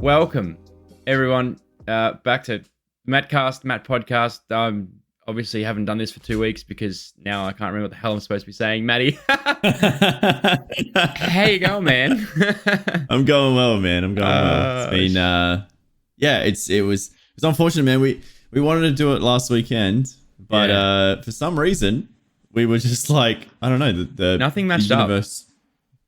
Welcome, everyone, back to Matt Podcast. Obviously haven't done this for 2 weeks because now I can't remember what the hell I'm supposed to be saying. Matty, how you going, man? I'm going well, man. I'm going well. It's been, it was unfortunate, man. We wanted to do it last weekend, but for some reason we were just like, I don't know, the nothing matched the up. universe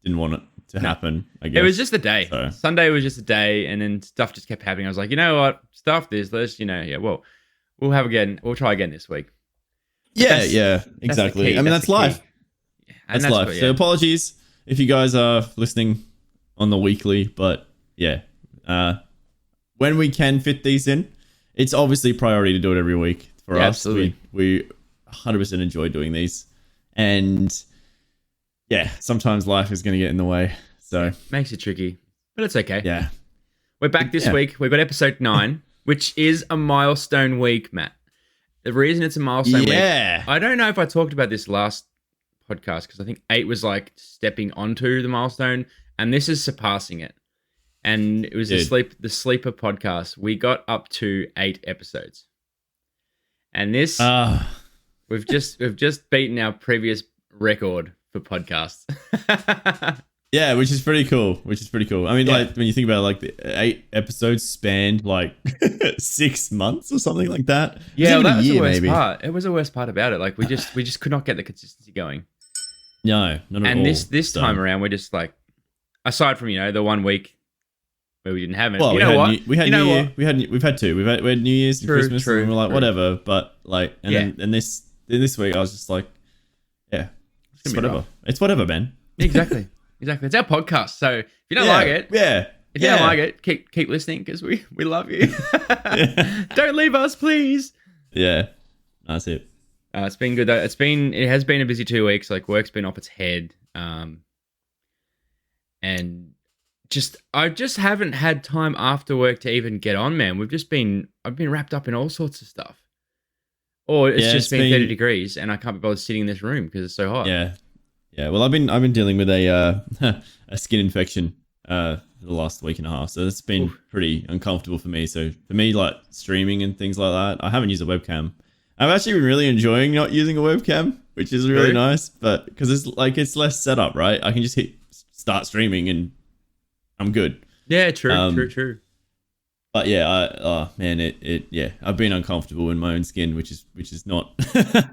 didn't want it to happen. I guess It was just a day. So. Sunday was just a day, and then stuff just kept happening. I was like, you know what? Stuff this. Let's, well, we'll have again. We'll try again this week. Yeah, exactly. I mean, that's life. Yeah, that's life. What, So apologies if you guys are listening on the weekly, but when we can fit these in, it's obviously a priority to do it every week for us. Absolutely. We 100% enjoy doing these, and sometimes life is going to get in the way. So makes it tricky, but it's okay. Yeah, we're back this week. We've got episode 9, which is a milestone week, Matt. The reason it's a milestone week, I don't know if I talked about this last podcast because I think 8 was like stepping onto the milestone, and this is surpassing it. And it was the Sleeper podcast. We got up to 8 episodes, and this we've just beaten our previous record for podcasts. Yeah, which is pretty cool. I mean, like when you think about it, like the 8 episodes spanned like 6 months or something like that. Yeah, that was the worst part. It was the worst part about it. Like we just could not get the consistency going. No, not at all. And this time around, we're just like, aside from the 1 week where we didn't have it. Well, we've had New Year. We've had 2. We had New Year's and Christmas, and we're like whatever. But like, and this week, I was just like, it's whatever. It's whatever, man. Exactly. It's our podcast. So if you don't like it, if you don't like it, keep listening because we love you. Don't leave us, please. Yeah, that's it. It's been good though. It has been a busy 2 weeks. Like work's been off its head, and I just haven't had time after work to even get on, man. I've been wrapped up in all sorts of stuff, or it's been 30 degrees and I can't be bothered sitting in this room because it's so hot. Yeah, well, I've been dealing with a skin infection for the last week and a half, so it's been pretty uncomfortable for me. So for me, like streaming and things like that, I haven't used a webcam. I've actually been really enjoying not using a webcam, which is really nice. But because it's less setup, right? I can just hit start streaming and I'm good. Yeah, true. But I've been uncomfortable in my own skin, which is not not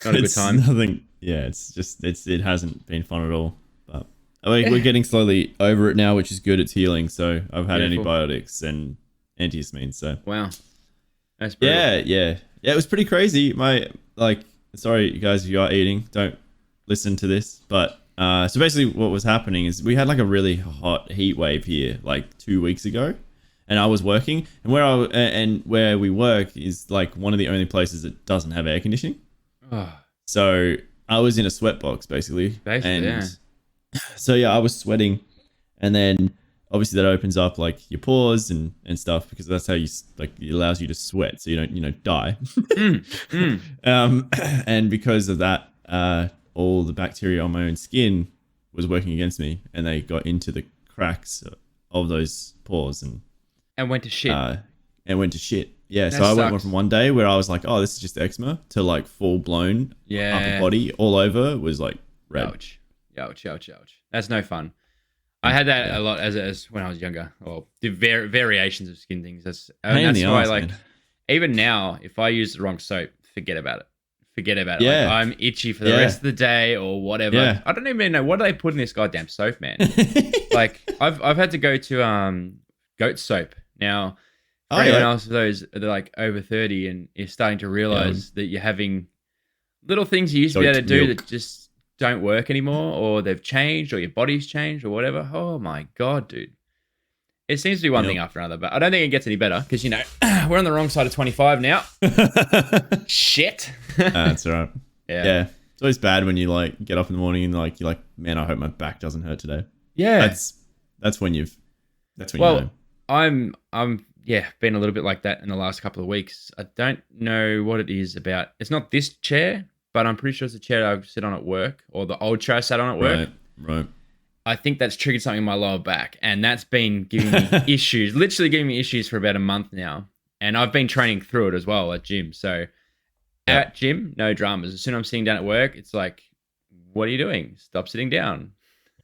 a good time. Nothing. Yeah, it hasn't been fun at all. But we're getting slowly over it now, which is good. It's healing. So I've had antibiotics and antihistamines. So wow, that's brutal. Yeah. It was pretty crazy. Sorry guys, if you are eating, don't listen to this. But so basically, what was happening is we had like a really hot heat wave here like 2 weeks ago. And I was working, and where we work is like one of the only places that doesn't have air conditioning. So I was in a sweat box basically. So I was sweating, and then obviously that opens up like your pores and stuff because that's how it allows you to sweat, so you don't die. And because of that, all the bacteria on my own skin was working against me, and they got into the cracks of those pores and went to shit. Yeah, that so I sucks. went from one day where I was like, oh, this is just eczema, to like full blown upper body all over was like red. Ouch. That's no fun. I had that a lot as when I was younger. Or the variations of skin things. That's why, like, even now, if I use the wrong soap, forget about it. Yeah. Like, I'm itchy for the rest of the day or whatever. Yeah. I don't even know what do they put in this goddamn soap, man. Like I've had to go to goat soap now. For anyone else of those that are like over 30 and is starting to realize that you're having little things you used to be able to do that just don't work anymore, or they've changed, or your body's changed, or whatever. Oh my god, dude! It seems to be one thing after another, but I don't think it gets any better because we're on the wrong side of 25 now. Shit. That's all right. Yeah. It's always bad when you like get up in the morning and like you're like, man, I hope my back doesn't hurt today. Yeah. That's when you know. I'm been a little bit like that in the last couple of weeks. I don't know what it is about. It's not this chair, but I'm pretty sure it's the chair I sit on at work, or the old chair I sat on at work. Right. I think that's triggered something in my lower back, and that's been giving me issues, literally giving me issues for about a month now. And I've been training through it as well at gym. So at gym, no dramas. As soon as I'm sitting down at work, it's like, what are you doing? Stop sitting down.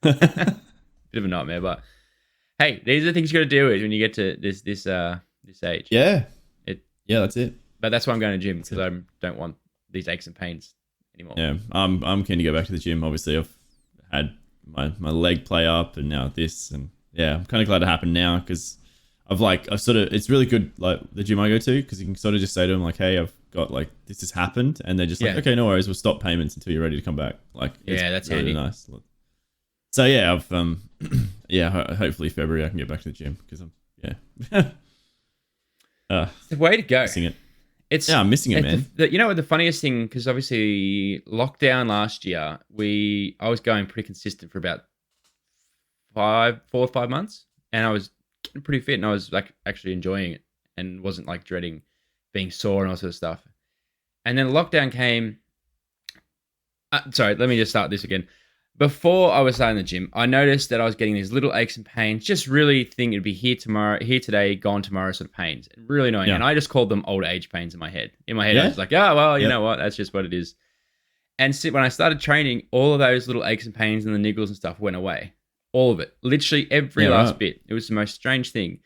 Bit of a nightmare, but hey, these are the things you got to deal with when you get to this age. Yeah, that's it. But that's why I'm going to gym, because I don't want these aches and pains anymore. Yeah, I'm keen to go back to the gym. Obviously, I've had my leg play up, and now this, and yeah, I'm kind of glad it happened now, because I've sort of, it's really good, like the gym I go to, because you can sort of just say to them like, hey, I've got like this has happened, and they're just like, okay, no worries, we'll stop payments until you're ready to come back. Like, that's really handy. Nice. So yeah, I've hopefully February I can get back to the gym, because I'm it's the way to go. Missing it. I'm missing it, man. You know what the funniest thing, because obviously lockdown last year, I was going pretty consistent for about 4 or 5 months, and I was getting pretty fit, and I was like actually enjoying it, and wasn't like dreading being sore and all sort of stuff. And then lockdown came. Sorry, let me just start this again. Before I was starting the gym, I noticed that I was getting these little aches and pains, just really thinking it'd be here today, gone tomorrow sort of pains. Really annoying. Yeah. And I just called them old age pains in my head. I was like, oh, well, you know what? That's just what it is. And when I started training, all of those little aches and pains and the niggles and stuff went away. All of it. Literally every last bit. It was the most strange thing.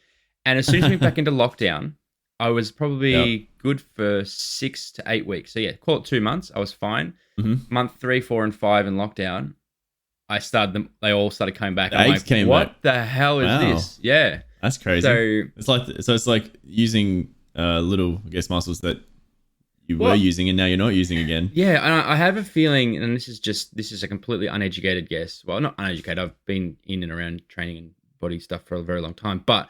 And as soon as we went back into lockdown, I was probably good for 6 to 8 weeks. So yeah, call it 2 months. I was fine. Mm-hmm. Month 3, 4, and 5 in lockdown, they all started coming back. I'm like, what the hell is this? Yeah. That's crazy. It's like using little, I guess, muscles that you were using and now you're not using again. Yeah, and I have a feeling, and this is a completely uneducated guess. Well, not uneducated. I've been in and around training and body stuff for a very long time, but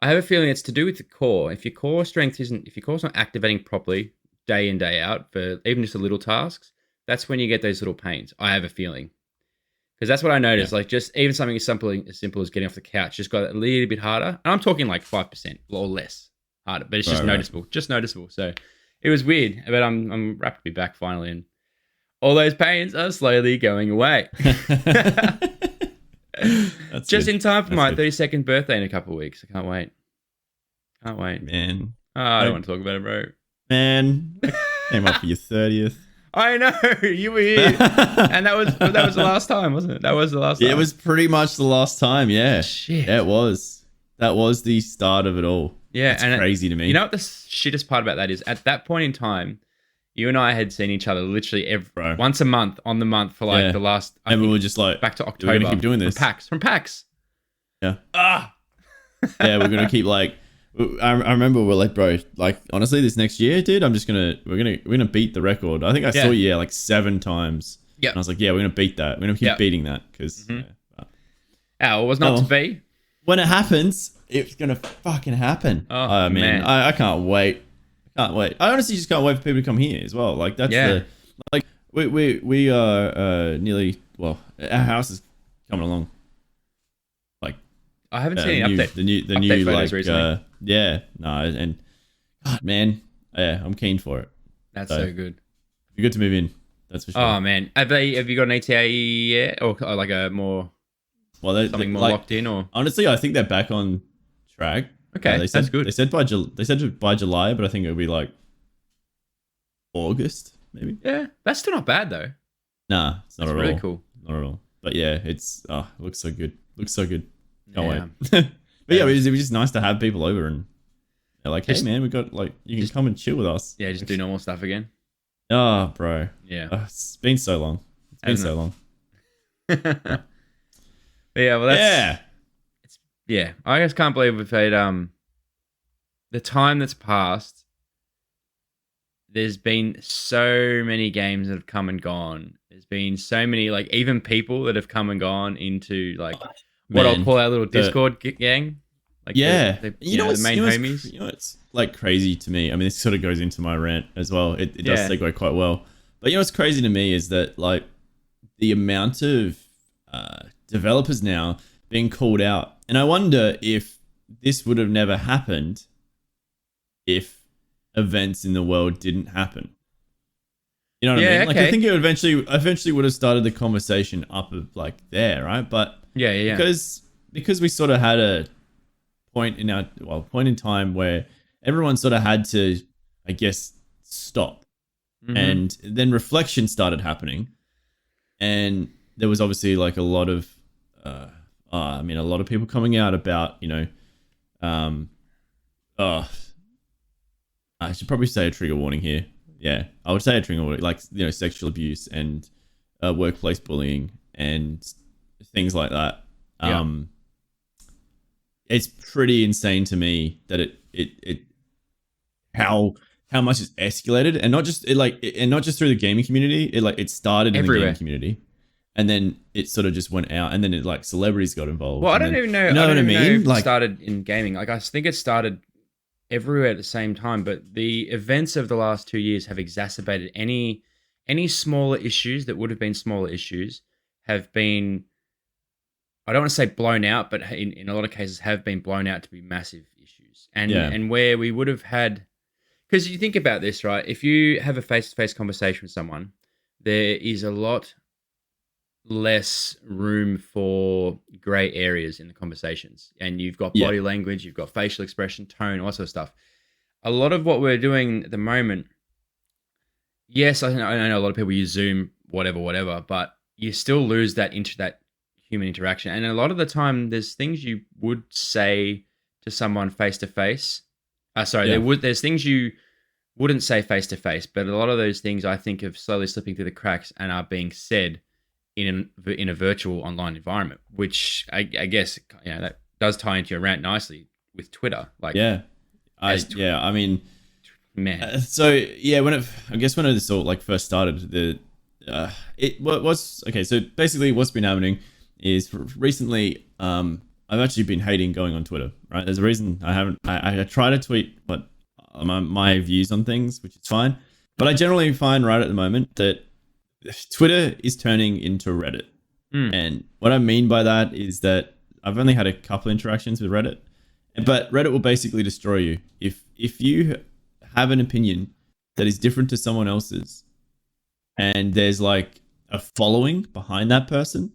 I have a feeling it's to do with the core. If your core's not activating properly day in, day out for even just the little tasks, that's when you get those little pains. I have a feeling. Because that's what I noticed. Yeah. Like, just even something as simple as getting off the couch just got a little bit harder. And I'm talking like 5% or less harder, but it's just noticeable. Just noticeable. So it was weird, but I'm rapidly back finally, and all those pains are slowly going away. Just good. In time for my 32nd birthday in a couple of weeks. I can't wait. Man. Oh, I don't want to talk about it, bro. Man. Came up for your 30th. I know, you were here. And that was the last time, wasn't it? That was the last time. Yeah, it was pretty much the last time, yeah. Shit. Yeah, it was. That was the start of it all. Yeah. It's crazy to me. You know what the shittest part about that is? At that point in time, you and I had seen each other literally once a month on the month for like the last... And we were just like... Back to October. We're going to keep doing this. From PAX. Yeah. Yeah, we're going to keep like... I remember we're like, bro, like honestly, this next year, dude, we're gonna beat the record. I think I saw you like 7 times. Yeah, and I was like, yeah, we're gonna beat that. We're gonna keep beating that because it was not to be. When it happens, it's gonna fucking happen. Oh man, I can't wait. I honestly just can't wait for people to come here as well. Like that's we are nearly our house is coming along. I haven't seen any update. The new like recently. And God, man, yeah, I'm keen for it. That's so good. You're good to move in. That's for sure. Oh man, have you got an ETA yet, or like a more something more locked in? Or honestly, I think they're back on track. Okay, that's good. They said by July, but I think it'll be like August maybe. Yeah, that's still not bad though. Nah, it's not at all. Really cool. Not at all. But yeah, it looks so good. Can't wait. But yeah, it was just nice to have people over and they're like, hey man, we got like, you can come and chill with us. Yeah, just do normal stuff again. Oh, bro. Yeah. It's been so long. But yeah, well that's... Yeah. I just can't believe we've had the time that's passed. There's been so many games that have come and gone. There's been so many, like, even people that have come and gone into like I'll call our little Discord gang. Like the main homies. You know, it's like crazy to me. I mean, this sort of goes into my rant as well. It does segue quite well. But you know what's crazy to me is that like the amount of developers now being called out. And I wonder if this would have never happened if events in the world didn't happen. You know what I mean? Like I think it eventually would have started the conversation up of like there, right? But Yeah. Because we sort of had a point in time where everyone sort of had to, I guess, stop. Mm-hmm. And then reflection started happening. And there was obviously like a lot of people coming out about, I should probably say a trigger warning here. Yeah, I would say a trigger warning, like, sexual abuse and workplace bullying and things like that. It's pretty insane to me that it how much it's escalated, and not just through the gaming community. It started in everywhere. The gaming community, and then it sort of just went out, and then celebrities got involved. Well, I don't even know. You know what I mean? If it started in gaming. Like, I think it started everywhere at the same time, but the events of the last 2 years have exacerbated any smaller issues that would have been smaller issues have been, I don't want to say blown out, but in a lot of cases have been blown out to be massive issues. And where we would have had, because you think about this, right? If you have a face-to-face conversation with someone, there is a lot less room for gray areas in the conversations. And you've got body language, you've got facial expression, tone, all that sort of stuff. A lot of what we're doing at the moment, yes, I know a lot of people use Zoom, whatever, but you still lose that human interaction. And a lot of the time, there's things you would say to someone face to face. There's things you wouldn't say face to face, but a lot of those things I think are slowly slipping through the cracks and are being said in a virtual online environment, which I guess that does tie into your rant nicely with Twitter. Like, I mean, man. When this all first started, so basically what's been happening is recently, I've actually been hating going on Twitter, right? There's a reason I try to tweet my views on things, which is fine, but I generally find right at the moment that Twitter is turning into Reddit. And what I mean by that is that I've only had a couple interactions with Reddit, but Reddit will basically destroy you. If you have an opinion that is different to someone else's, and there's like a following behind that person,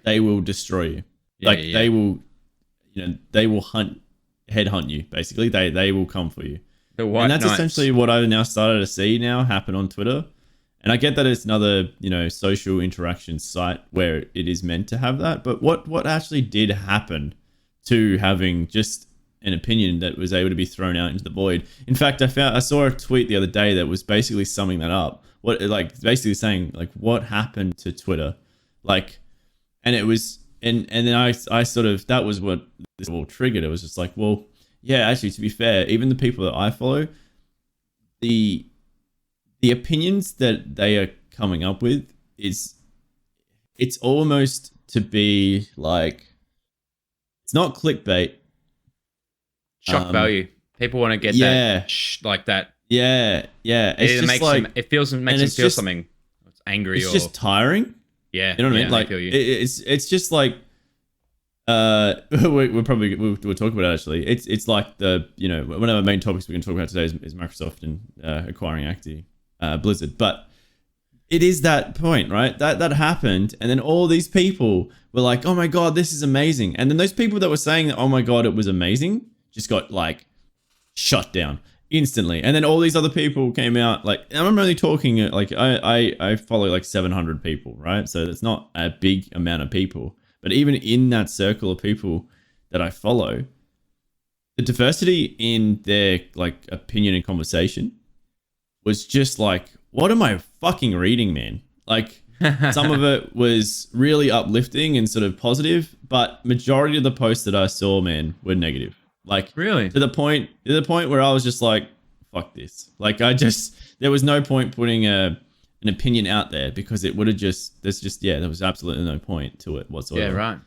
they will destroy you. They will, they will headhunt you. Basically, they will come for you. And that's essentially what I've now started to see happen on Twitter. And I get that it's another, social interaction site where it is meant to have that. But what actually did happen to having just an opinion that was able to be thrown out into the void? In fact, I saw a tweet the other day that was basically summing that up. Basically saying what happened to Twitter, and it was, and then I sort of, that was what this all triggered. It was just like, well, yeah, actually, to be fair, even the people that I follow, the opinions that they are coming up with it's almost to be like, it's not clickbait. Shock value. People want to get that like that. Yeah. It's just makes them feel something. It's angry. It's just tiring. Yeah. You know what I mean? I feel you. It's just like, we'll talk about it actually. It's like one of our main topics we're going to talk about today is Microsoft and acquiring Activision Blizzard. But it is that point, right? That happened, and then all these people were like, "Oh my god, this is amazing!" And then those people that were saying that, "Oh my god, it was amazing," just got shut down instantly. And then all these other people came out, and I'm only talking I follow 700 people, right? So that's not a big amount of people. But even in that circle of people that I follow, the diversity in their opinion and conversation was just what am I fucking reading, man? Some of it was really uplifting and sort of positive, but majority of the posts that I saw, man, were negative. Really? To the point where I was just like, fuck this. There was no point putting an opinion out there, because it would have there was absolutely no point to it whatsoever. Yeah, right.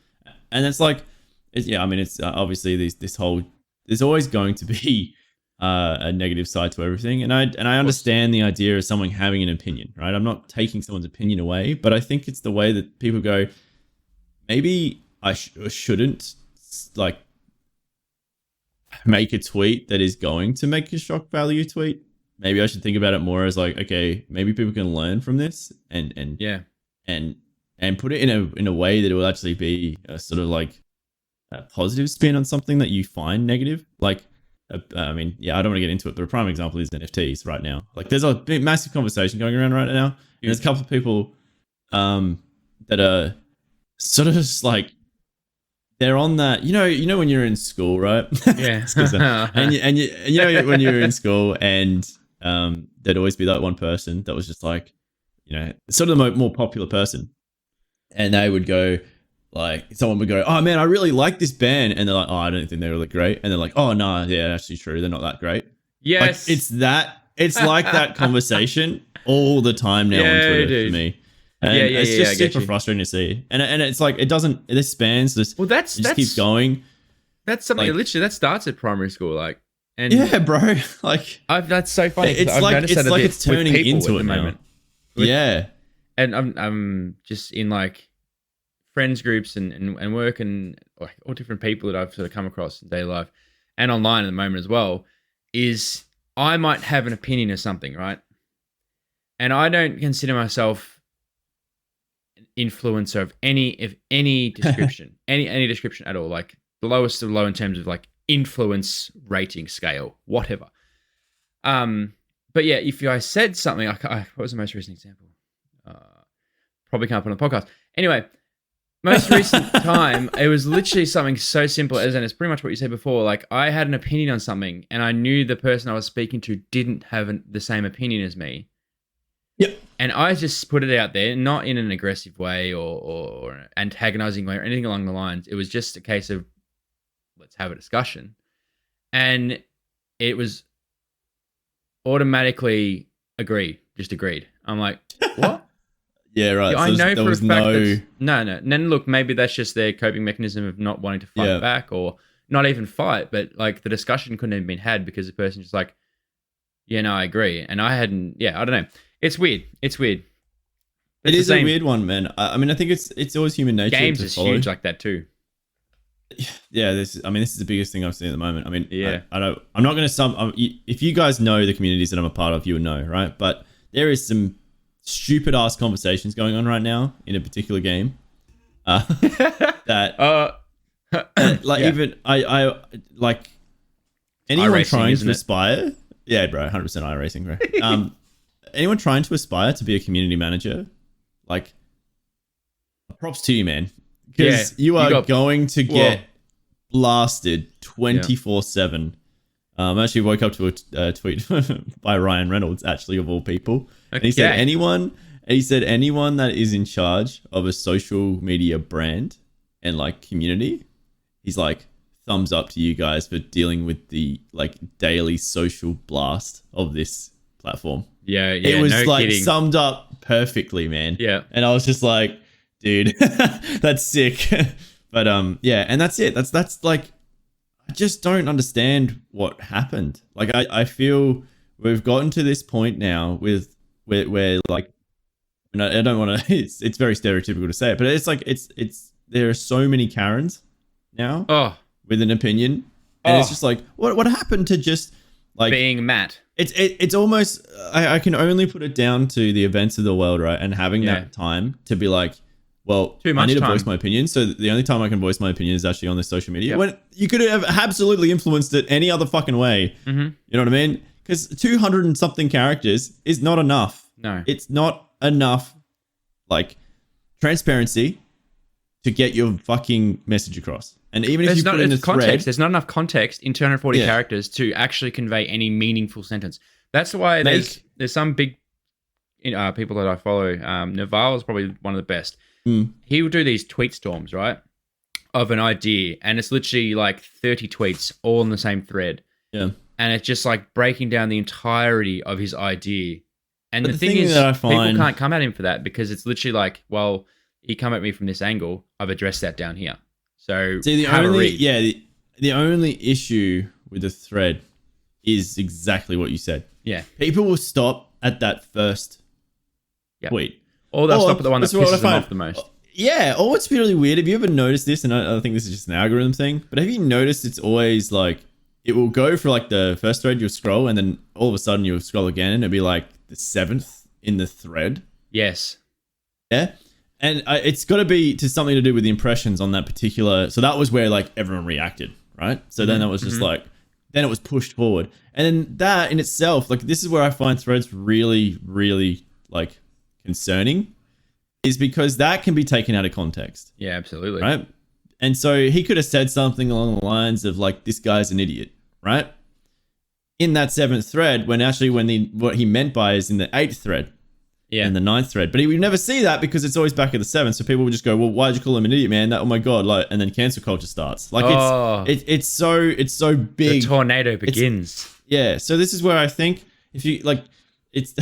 And it's it's obviously this whole, there's always going to be a negative side to everything. And I understand the idea of someone having an opinion, right? I'm not taking someone's opinion away, but I think it's the way that people go, maybe I shouldn't make a tweet that is going to make a shock value tweet. Maybe I should think about it more as okay, maybe people can learn from this and and put it in a way that it will actually be a sort of like a positive spin on something that you find negative. Like, I mean, yeah, I don't want to get into it, but a prime example is NFTs right now. Like, there's a big, massive conversation going around right now. And there's a couple of people that are sort of just like, they're on that, you know when you're in school, right? Yeah. and you know when you're in school, and there'd always be that one person that was just like, sort of the more popular person, and they would go like, someone would go, "Oh man, I really like this band," and they're like, "Oh, I don't think they're really great," and they're like, "Oh no, yeah, actually true, they're not that great." Yes, like, it's like that conversation all the time now on Twitter dude. For me. And it's just super frustrating to see. And it's like, this spans this. Well, it just keeps going. That's something like, literally that starts at primary school. Like, and yeah, bro. Like, that's so funny. It's like it's turning into it now. Yeah. And I'm just in like friends groups and work and like all different people that I've sort of come across in daily life and online at the moment as well, is I might have an opinion of something, right? And I don't consider myself influencer of any description, any description at all, like the lowest of low in terms of like influence rating scale, whatever. But yeah, if I said something, what was the most recent example? Probably can't put on the podcast. Anyway, most recent time, it was literally something so simple and it's pretty much what you said before. Like, I had an opinion on something and I knew the person I was speaking to didn't have the same opinion as me. Yep. And I just put it out there, not in an aggressive way or antagonizing way or anything along the lines. It was just a case of, let's have a discussion. And it was automatically agreed. I'm like, what? Yeah, right. Yeah, I know for a fact no. And then look, maybe that's just their coping memechanism of not wanting to fight back, or not even fight, but like the discussion couldn't have been had because the person just like, yeah, no, I agree. And I hadn't, I don't know. It's weird. It is a weird one, man. I mean, I think it's always human nature. Games is huge like that too. Yeah, this is the biggest thing I've seen at the moment. I mean, yeah, I'm not going to if you guys know the communities that I'm a part of, you would know, right? But there is some stupid ass conversations going on right now in a particular game. That like even I like anyone iRacing, trying to aspire. Yeah, bro, 100% iRacing, bro. Anyone trying to aspire to be a community manager, like, props to you, man, because you are going to get blasted 24/7. I actually woke up to a tweet by Ryan Reynolds, actually, of all people, and he said anyone that is in charge of a social media brand and like community, he's like, thumbs up to you guys for dealing with the like daily social blast of this platform. Yeah, it was like kidding. Summed up perfectly, man. Yeah, and I was just like, dude, that's sick. But yeah, and that's it. That's like, I just don't understand what happened. Like, I feel we've gotten to this point now with where like, and I don't want to. It's very stereotypical to say it, but it's like it's there are so many Karens now. With an opinion, and it's just like, what happened to just like being Matt? It's almost, I can only put it down to the events of the world, right? And having that time to be like, well, I need to voice my opinion. So the only time I can voice my opinion is actually on this social media. Yep. When you could have absolutely influenced it any other fucking way. Mm-hmm. You know what I mean? Because 200 and something characters is not enough. No, it's not enough. Like, transparency to get your fucking message across. And even if you put in a thread, there's not enough context in 240 characters to actually convey any meaningful sentence. That's why there's some big people that I follow. Naval is probably one of the best. He will do these tweet storms, right, of an idea, and it's literally like 30 tweets all in the same thread. Yeah, and it's just like breaking down the entirety of his idea. And the thing is, that I find, people can't come at him for that because it's literally like, well, you come at me from this angle, I've addressed that down here. So see, the only issue with the thread is exactly what you said. Yeah, people will stop at that first tweet, or they'll stop at the one that pisses them off the most. Yeah, or what's really weird, have you ever noticed this? And I think this is just an algorithm thing, but have you noticed it's always like, it will go for like the first thread, you'll scroll, and then all of a sudden you'll scroll again, and it'll be like the 7th in the thread. Yes. Yeah. And it's got to be to something to do with the impressions on that particular. So that was where like everyone reacted, right? So then it was just like, then it was pushed forward. And then that in itself, like this is where I find threads really, really like concerning, is because that can be taken out of context. Yeah, absolutely. Right. And so he could have said something along the lines of like, this guy's an idiot, right? In that 7th thread, when actually what he meant by is in the 8th thread. Yeah. In the 9th thread. But we never see that because it's always back at the 7th. So people will just go, well, why'd you call him an idiot, man? Oh my God. Like, and then cancel culture starts. Like it's so big. The tornado begins. Yeah. So this is where I think if you like, it's,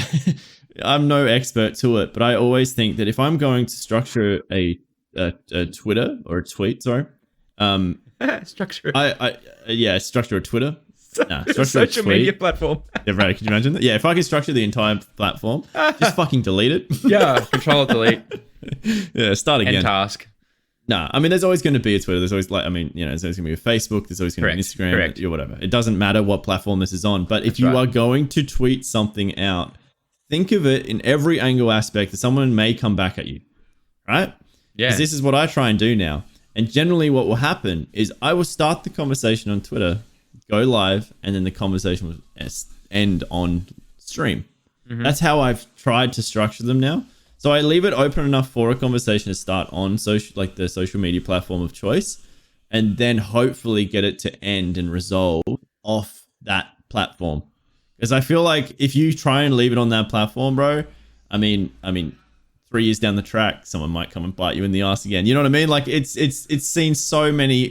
I'm no expert to it, but I always think that if I'm going to structure a Twitter or a tweet, sorry. Structure. Structure a Twitter. Nah, social media platform. Yeah, right. Can you imagine that? Yeah, if I could structure the entire platform, just fucking delete it. Yeah, control delete. Yeah, start again. End task. Nah, I mean, there's always going to be a Twitter. There's always there's always going to be a Facebook. There's always going to be an Instagram, or whatever. It doesn't matter what platform this is on. But if you are going to tweet something out, think of it in every angle aspect that someone may come back at you, right? Yeah. Because this is what I try and do now. And generally what will happen is I will start the conversation on Twitter, go live, and then the conversation will end on stream. Mm-hmm. That's how I've tried to structure them now. So I leave it open enough for a conversation to start on the social media platform of choice, and then hopefully get it to end and resolve off that platform. Because I feel like if you try and leave it on that platform, bro, I mean, 3 years down the track, someone might come and bite you in the ass again. You know what I mean? Like it's seen so many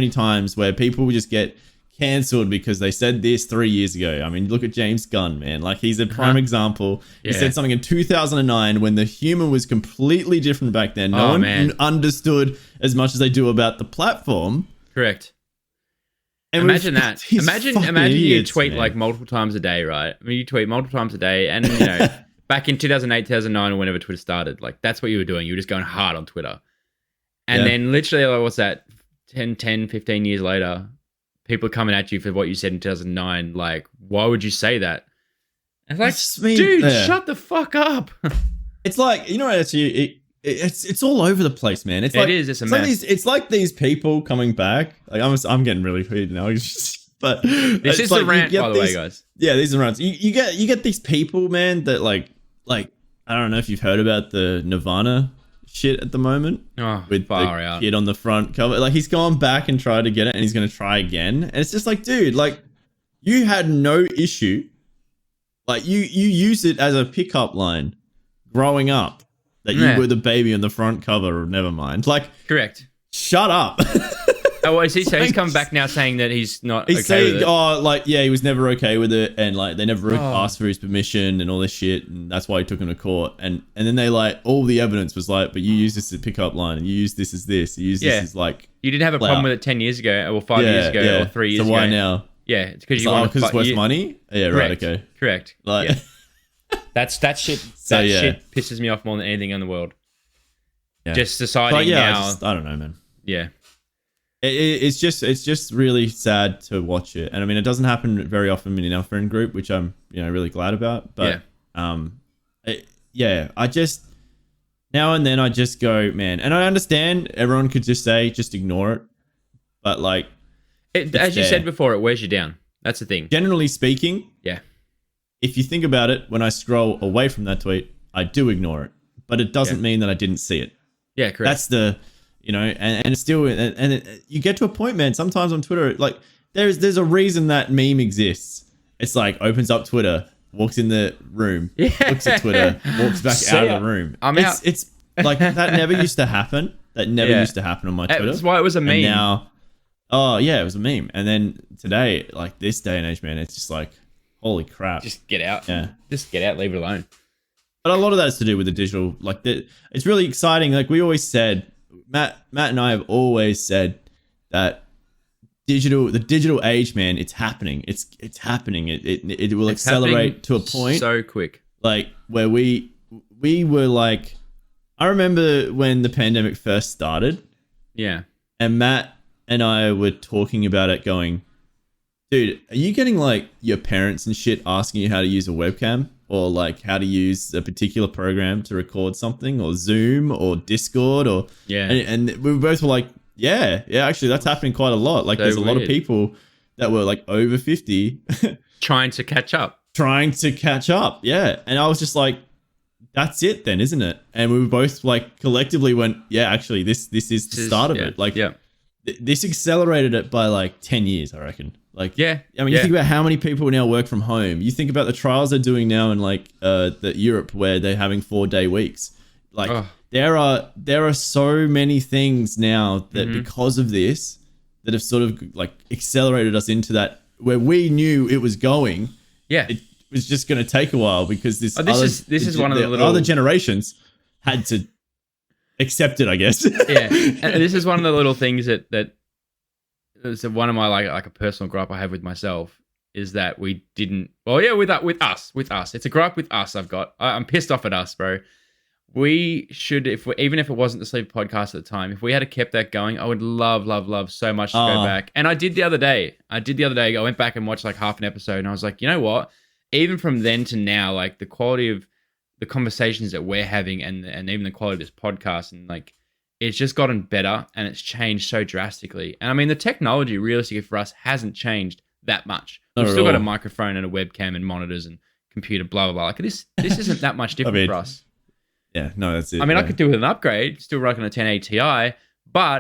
times where people just get cancelled because they said this 3 years ago. I mean, look at James Gunn, man. Like he's a prime example. He said something in 2009 when the humor was completely different back then. No one understood as much as they do about the platform. Correct. And imagine that. Imagine you tweet like multiple times a day, right? I mean, you tweet multiple times a day, and you know, back in 2008, 2009, or whenever Twitter started, like that's what you were doing. You were just going hard on Twitter, and then literally, like, what's that? 10, 15 years later, people are coming at you for what you said in 2009. Like, why would you say that? And it's like, dude, shut the fuck up. It's like, you know, actually, it's all over the place, man. It's a mess. It's like these people coming back. Like I'm getting really heated now. But this is like, the rant, by the way, guys. Yeah, these are rants. You get these people, man, that like I don't know if you've heard about the Nirvana shit at the moment. Oh, with far the out. kid on the front cover. Like he's gone back and tried to get it, and he's going to try again. And it's just like, dude, like you had no issue. Like you used it as a pickup line growing up. That you were the baby on the front cover of Nevermind. Like, correct. Shut up. Oh, I see. So he's come back now saying that he's not okay with it. Oh, like, yeah, he was never okay with it. And, like, they never asked for his permission and all this shit. And that's why he took him to court. And then they, like, all the evidence was like, but you used this as a pickup line. And you used this as this. You used this as, like... You didn't have a problem with it 10 years ago or 5 years ago or 3 years ago. So why now? Yeah, it's because you want to... Because it's worth money? Yeah, correct. Right, okay. Correct. Like... Yeah. That shit shit pisses me off more than anything in the world. Yeah. Just deciding now. I don't know, man. Yeah, it's just really sad to watch it, and I mean, it doesn't happen very often in our friend group, which I'm really glad about. But I just now and then I just go, man, and I understand everyone could just say just ignore it, but like, as you said before, it wears you down. That's the thing. Generally speaking, yeah. If you think about it, when I scroll away from that tweet, I do ignore it, but it doesn't mean that I didn't see it. Yeah, correct. That's the, and it's still, you get to a point, man. Sometimes on Twitter, like there's a reason that meme exists. It's like opens up Twitter, walks in the room, looks at Twitter, walks back out of the room. I'm out. It's like that never used to happen. That never used to happen on my Twitter. That's why it was a meme. And now, it was a meme. And then today, like this day and age, man, it's just like, holy crap. Just get out. Yeah. Just get out, leave it alone. But a lot of that is to do with the digital, like it's really exciting. Like we always said, Matt and I have always said that the digital age, man, it's happening. It's happening. It will accelerate to a point so quick. Like where we were like, I remember when the pandemic first started. Yeah. And Matt and I were talking about it going, dude, are you getting like your parents and shit asking you how to use a webcam? or like how to use a particular program to record something, or Zoom or Discord, or and we both were like, yeah, actually that's happening quite a lot. Like there's a lot of people that were like over 50 trying to catch up. Yeah. And I was just like, that's it then, isn't it? And we were both like collectively went, yeah, actually this is the start of it. Like this accelerated it by like 10 years, I reckon. Like, I mean, you think about how many people now work from home. You think about the trials they're doing now in like the Europe where they're having 4-day weeks. Like there are so many things now that because of this that have sort of like accelerated us into that where we knew it was going. Yeah. It was just going to take a while because this is one of the other generations had to accept it, I guess. Yeah. And this is one of the little things that is one of my like a personal gripe I have with myself is that we didn't. Well, yeah, with us. It's a gripe with us. I'm pissed off at us, bro. We should, even if it wasn't the Sleep podcast at the time, if we had kept that going, I would love so much to go back. And I did the other day. I went back and watched like half an episode, and I was like, you know what? Even from then to now, like the quality of the conversations that we're having, and even the quality of this podcast, and like it's just gotten better, and it's changed so drastically. And I mean, the technology, realistically for us, hasn't changed that much. We've still got a microphone and a webcam and monitors and computer, blah blah blah. Like this isn't that much different for us. Yeah, no, that's it. I mean, I could do with an upgrade, still rocking a 1080 Ti, but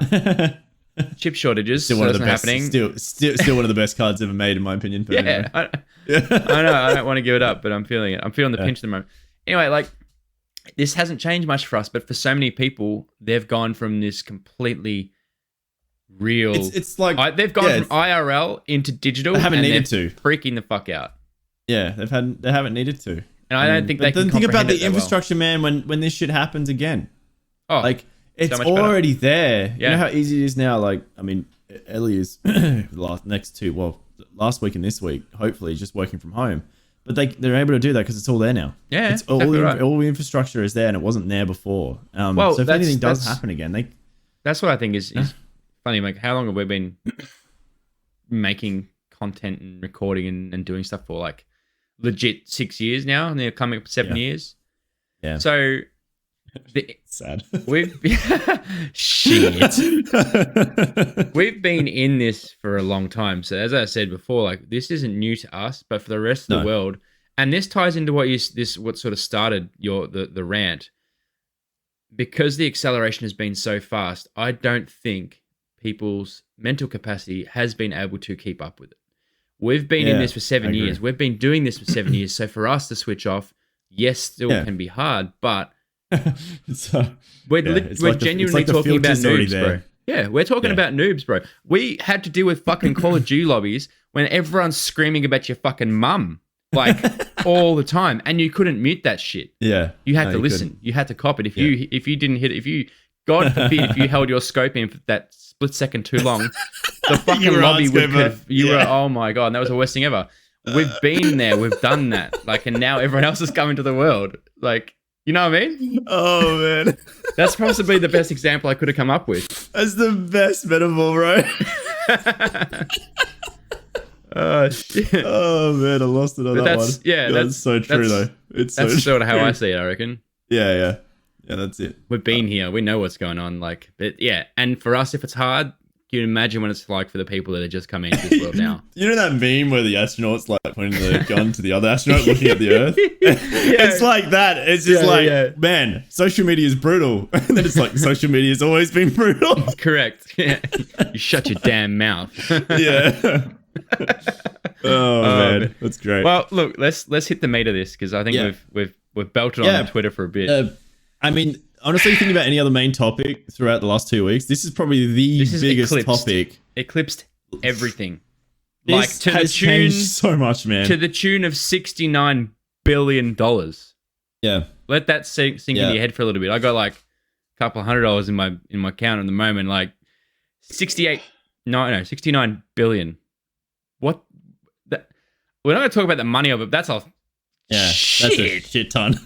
chip shortages, still one of the best, happening. Still one of the best cards ever made, in my opinion. But yeah, I know. I don't want to give it up, but I'm feeling it. I'm feeling the pinch at the moment. Anyway, like this hasn't changed much for us, but for so many people, they've gone from this completely real. It's like they've gone from IRL into digital. They haven't needed to. Freaking the fuck out. Yeah, they haven't needed to. And I don't think they can think about the that infrastructure, man, when this shit happens again. Oh, like, it's so already there. Yeah. You know how easy it is now? Like, I mean, Ellie is last week and this week, hopefully, just working from home. But they're able to do that because it's all there now. Yeah, it's all the infrastructure is there, and it wasn't there before. So if anything does happen again, that's what I think is funny. Like, how long have we been making content and recording and doing stuff for? Like, legit 6 years now, and they're coming up 7 years. Yeah. So sad. We've we've been in this for a long time. So as I said before, like this isn't new to us, but for the rest of the world, and this ties into what sort of started the rant. Because the acceleration has been so fast, I don't think people's mental capacity has been able to keep up with it. We've been in this for 7 years. We've been doing this for 7 years. So for us to switch off, yes, still can be hard, but we're genuinely talking about noobs, bro. Yeah, we're talking about noobs, bro. We had to deal with fucking Call of Duty lobbies when everyone's screaming about your fucking mum, like all the time, and you couldn't mute that shit. Yeah, you had to listen. Couldn't. You had to cop it. If you didn't hit it, God forbid, if you held your scope in for that split second too long, the fucking lobby would have. Oh my God, and that was the worst thing ever. We've been there, we've done that, like, and now everyone else is coming to the world, like, you know what I mean? Oh man, that's possibly the best example I could have come up with. That's the best metaphor, bro. Oh shit! Oh man, I lost it on that one. Yeah, that's so true though. It's that's sort of how I see it. I reckon. Yeah, that's it. We've been here. We know what's going on. Like, but yeah, and for us, if it's hard, you can imagine what it's like for the people that are just coming into this world now. You know that meme where the astronaut's like pointing the gun to the other astronaut looking at the Earth? It's like that. It's just man, social media is brutal. And then it's like, social media has always been brutal. Correct. Yeah. You shut your damn mouth. Yeah. Oh man, that's great. Well, look, let's hit the meat of this because I think we've belted on Twitter for a bit. I mean, honestly, thinking about any other main topic throughout the last 2 weeks, this is probably the biggest topic. Eclipsed everything. This has changed so much, man. To the tune of $69 billion. Yeah. Let that sink in your head for a little bit. I got like a couple $100 in my account at the moment, like 69 billion. What? We're not going to talk about the money of it. That's a shit. That's a shit ton.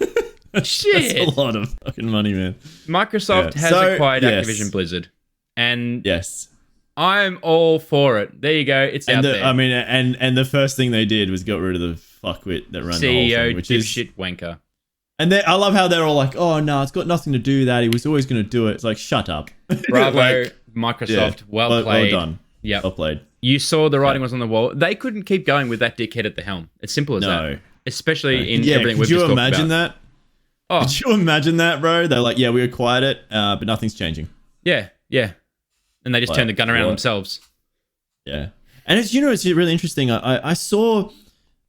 Shit. That's a lot of fucking money, man. Microsoft has acquired Activision Blizzard. And I'm all for it. There you go. It's out there. I mean, and the first thing they did was got rid of the fuckwit that ran the whole thing, which is shit wanker. And I love how they're all like, "Oh no, it's got nothing to do with that. He was always going to do it." It's like, shut up. Bravo, Microsoft. Well played. Well done. Yeah, well played. You saw the writing was on the wall. They couldn't keep going with that dickhead at the helm. As simple as that. Especially in everything we've just talked about. Could you imagine that? Oh. Could you imagine that, bro? They're like, yeah, we acquired it, but nothing's changing. Yeah. And they just turned the gun around themselves. Yeah. And it's really interesting. I saw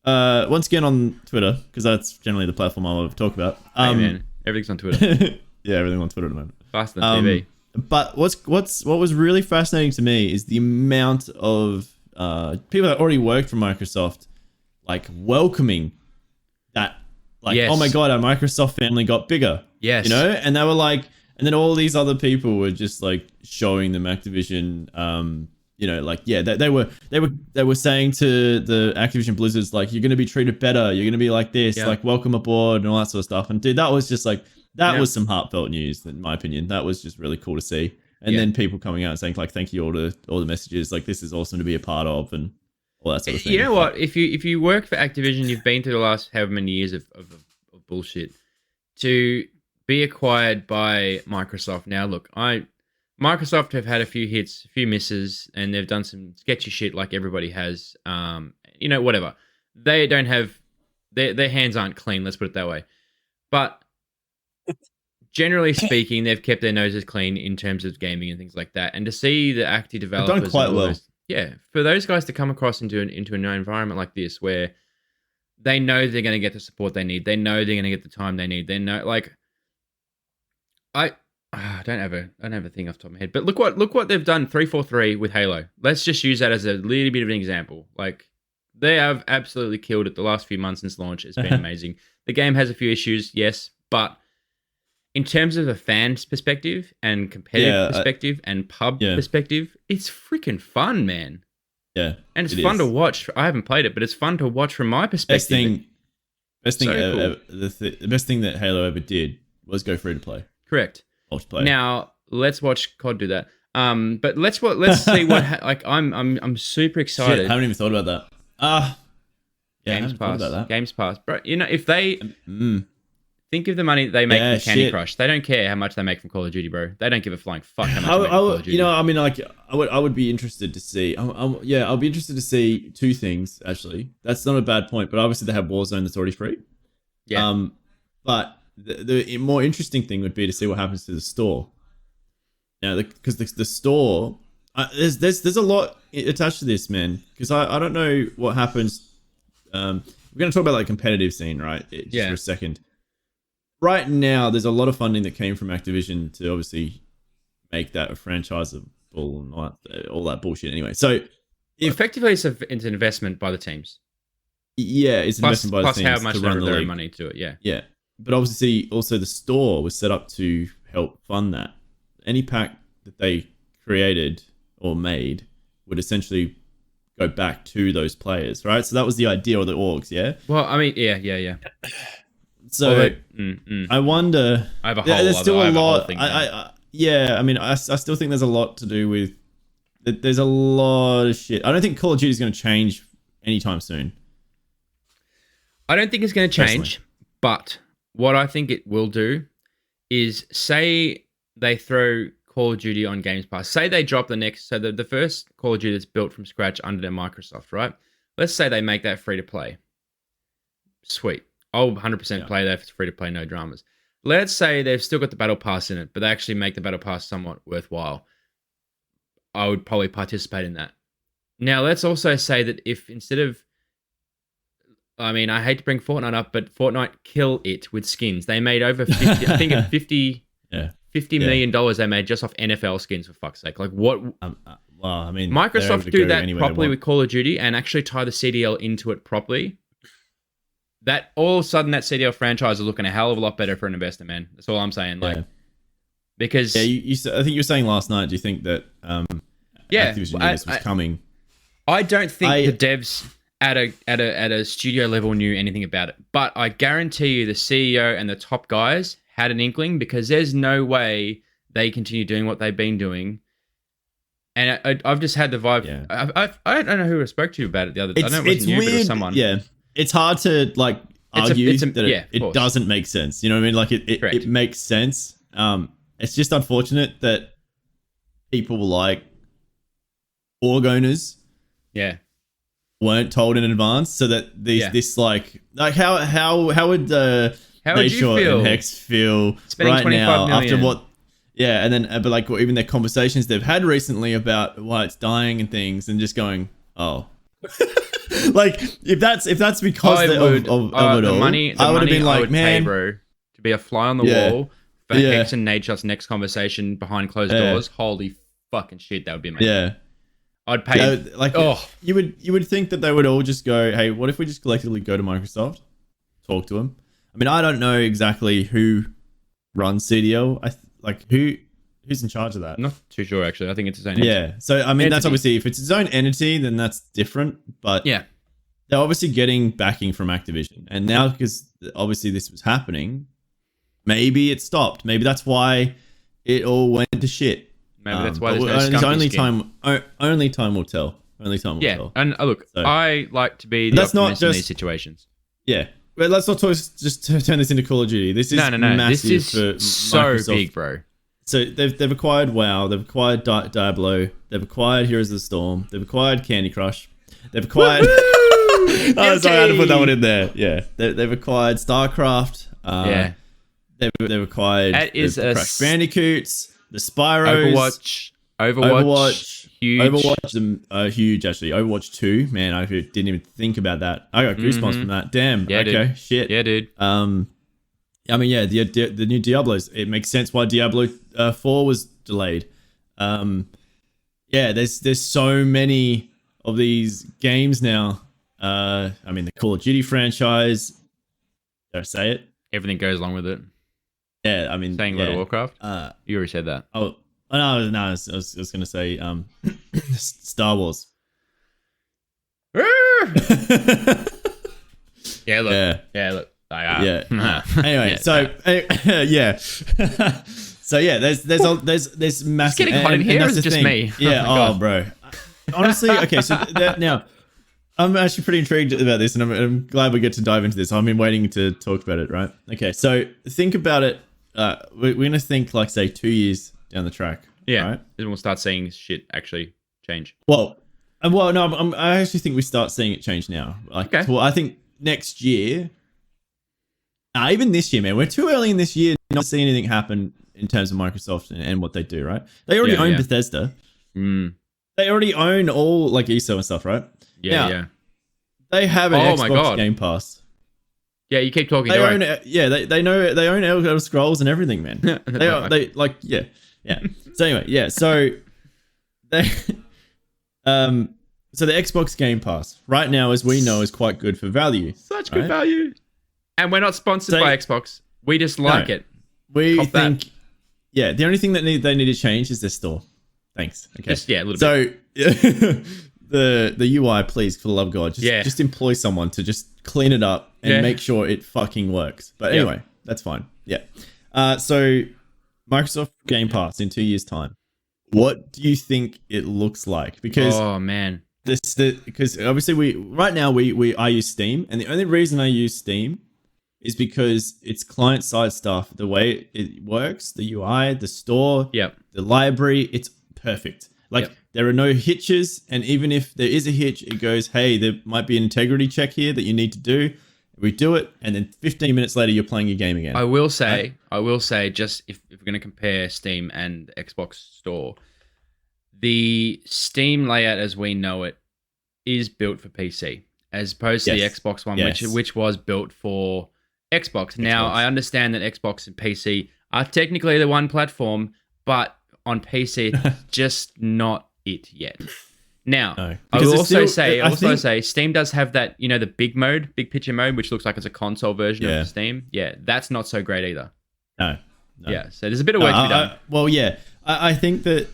once again on Twitter, because that's generally the platform I want to talk about. Hey man, everything's on Twitter. Yeah, everything's on Twitter at the moment. Faster than TV. But what was really fascinating to me is the amount of people that already worked for Microsoft, like welcoming that, like, oh my god, our Microsoft family got bigger. Yes, and they were like, and then all these other people were just like showing them Activision. They were saying to the Activision Blizzards, like, you're gonna be treated better, you're gonna be like this, like welcome aboard and all that sort of stuff. And dude, that was just like. That was some heartfelt news, in my opinion. That was just really cool to see. And then people coming out and saying, like, thank you all the messages. Like, this is awesome to be a part of and all that sort of thing. You know what? If you work for Activision, you've been through the last however many years of bullshit. To be acquired by Microsoft. Now, look, Microsoft have had a few hits, a few misses, and they've done some sketchy shit like everybody has. Whatever. They don't have... Their hands aren't clean, let's put it that way. But... generally speaking, they've kept their noses clean in terms of gaming and things like that. And to see the active developers, they've done quite well. For those guys to come across into an environment like this where they know they're going to get the support they need, they know they're going to get the time they need. They know, like, I don't have a thing off the top of my head, but look what they've done 343 with Halo. Let's just use that as a little bit of an example. Like, they have absolutely killed it the last few months since launch. It's been amazing. The game has a few issues, yes, but in terms of a fan's perspective and competitive perspective and pub perspective, it's freaking fun, man. Yeah. And it's fun to watch. I haven't played it, but it's fun to watch from my perspective. The best thing that Halo ever did was go free to play. Correct. Multiplayer. Now, let's watch COD do that. But let's see what I'm super excited. Shit, I haven't even thought about that. Games Pass. Bro, if they think of the money they make from Candy Crush. They don't care how much they make from Call of Duty, bro. They don't give a flying fuck how much they make from Call of Duty. I would be interested to see. I'll be interested to see two things, actually. That's not a bad point, but obviously they have Warzone that's already free. Yeah. But the more interesting thing would be to see what happens to the store. Now, because the store, there's a lot attached to this, man. Because I don't know what happens. We're going to talk about like competitive scene, right? Just for a second. Right now, there's a lot of funding that came from Activision to obviously make that a franchisable and all that bullshit. Anyway, so effectively, it's an investment by the teams. Yeah, it's an investment by the teams plus how much to run the league. Money to it. Yeah. But obviously, also the store was set up to help fund that. Any pack that they created or made would essentially go back to those players, right? So that was the idea of the orgs, yeah. Well, I mean, yeah. So I wonder. I have a whole. There's still a lot. I mean, I still think there's a lot to do with. There's a lot of shit. I don't think Call of Duty is going to change anytime soon. I don't think it's going to change, but what I think it will do is say they throw Call of Duty on Games Pass. Say they drop the first Call of Duty that's built from scratch under their Microsoft, right? Let's say they make that free to play. Sweet. I'll 100% play that if it's free to play, no dramas. Let's say they've still got the Battle Pass in it, but they actually make the Battle Pass somewhat worthwhile. I would probably participate in that. Now, let's also say that if instead of... I mean, I hate to bring Fortnite up, but Fortnite kill it with skins. They made over 50... I think $50 million they made just off NFL skins, for fuck's sake. Like, what... well, I mean... Microsoft do that properly with Call of Duty and actually tie the CDL into it properly. That all of a sudden that CDL franchise is looking a hell of a lot better for an investor, man. That's all I'm saying. Like, because I think you were saying last night. Do you think that Activision was coming? I don't think the devs at a studio level knew anything about it, but I guarantee you the CEO and the top guys had an inkling, because there's no way they continue doing what they've been doing And I've just had the vibe. Yeah. I don't know who I spoke to about it the other day. I know it wasn't you, weird. but it was someone. Yeah, it's hard to like argue that it doesn't make sense. You know what I mean? Like it makes sense. It's just unfortunate that people like org owners, weren't told in advance, so that this like how would how would you feel and Hex feel spending right now million. after what? Yeah, and then but like even their conversations they've had recently about why it's dying and things, and just going, oh, like if that's because of it all, I would have been like, man, pay, bro, to be a fly on the wall for Hex and Nadeshot's next conversation behind closed doors. Holy fucking shit, that would be amazing. Yeah. I'd pay. You would think that they would all just go, hey, what if we just collectively go to Microsoft, talk to them? I mean, I don't know exactly who runs CDL. Who's in charge of that? I'm not too sure actually. I think it's its own entity. Yeah. So I mean, that's obviously if it's its own entity, then that's different. But yeah, they're obviously getting backing from Activision, and now because obviously this was happening, maybe it stopped. Maybe that's why it all went to shit. Maybe that's why there's no only time will tell. Only time will tell. And look, so, I like to be the optimist in these situations. Yeah, but let's not just turn this into Call of Duty. This is massive. This is for so Microsoft. big, bro. So they've acquired WoW. They've acquired Diablo. They've acquired Heroes of the Storm. They've acquired Candy Crush. They've acquired. Oh, sorry, I had to put that one in there. Yeah, they've acquired StarCraft. They've acquired Crash Bandicoots. The Spyros, Overwatch, huge. Overwatch, huge actually. Overwatch 2, man, I didn't even think about that. I got goosebumps from that. Damn. Yeah, okay. Dude. Shit. Yeah, dude. I mean, yeah, the new Diablos. It makes sense why Diablo 4 was delayed. Yeah, there's so many of these games now. I mean, the Call of Duty franchise. Did I say it? Everything goes along with it. Yeah, I mean, saying World of Warcraft. You already said that. No, I was going to say Star Wars. Yeah, look. Anyway, so there's massive. It's getting hot in here. Is it just me? Yeah. Oh, bro. Honestly, okay. So now, I'm actually pretty intrigued about this, and I'm glad we get to dive into this. I've been waiting to talk about it. Right. Okay. So think about it. We're gonna think like say 2 years down the track. Yeah. Right? Then we'll start seeing shit actually change. No, I actually think we start seeing it change now. Like, well, I think next year, even this year, man, we're too early in this year to not see anything happen in terms of Microsoft and what they do. Right? They already own Bethesda. They already own all like ESO and stuff, right? Yeah. They have an Xbox Game Pass. Yeah, you keep talking. They own own Elder Scrolls and everything, man. Yeah. So anyway, so they so the Xbox Game Pass right now, as we know, is quite good for value. Such good value. And we're not sponsored by Xbox. We just like it. We think the only thing that they need to change is their store. Thanks. Okay. Just, a little bit. The UI, please, for the love of God, just employ someone to just clean it up and make sure it fucking works. But anyway, that's fine. Yeah. So Microsoft Game Pass in 2 years' time. What do you think it looks like? Because because obviously I use Steam, and the only reason I use Steam is because it's client side stuff. The way it works, the UI, the store, the library, it's perfect. There are no hitches, and even if there is a hitch, it goes, hey, there might be an integrity check here that you need to do. We do it, and then 15 minutes later, you're playing your game again. I will say, just if we're going to compare Steam and Xbox Store, the Steam layout as we know it is built for PC, as opposed to the Xbox one, which was built for Xbox. Now, I understand that Xbox and PC are technically the one platform, but on PC, it's just not it yet. Now, I will also say Steam does have that, the big picture mode, which looks like it's a console version of Steam. Yeah, that's not so great either. No. Yeah, so there's a bit of work to be done. I think that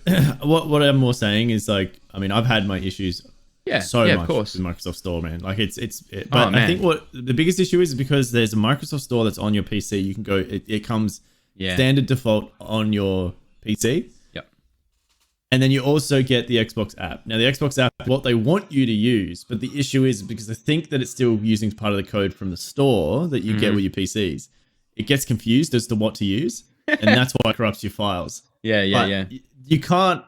what I'm more saying is like, I mean, I've had my issues much of course with Microsoft Store, man. Like but I think what the biggest issue is because there's a Microsoft Store that's on your PC. You can go, it comes standard default on your PC. And then you also get the Xbox app. Now, the Xbox app, what they want you to use, but the issue is because I think that it's still using part of the code from the store that you get with your PCs. It gets confused as to what to use, and that's why it corrupts your files. Yeah. You can't.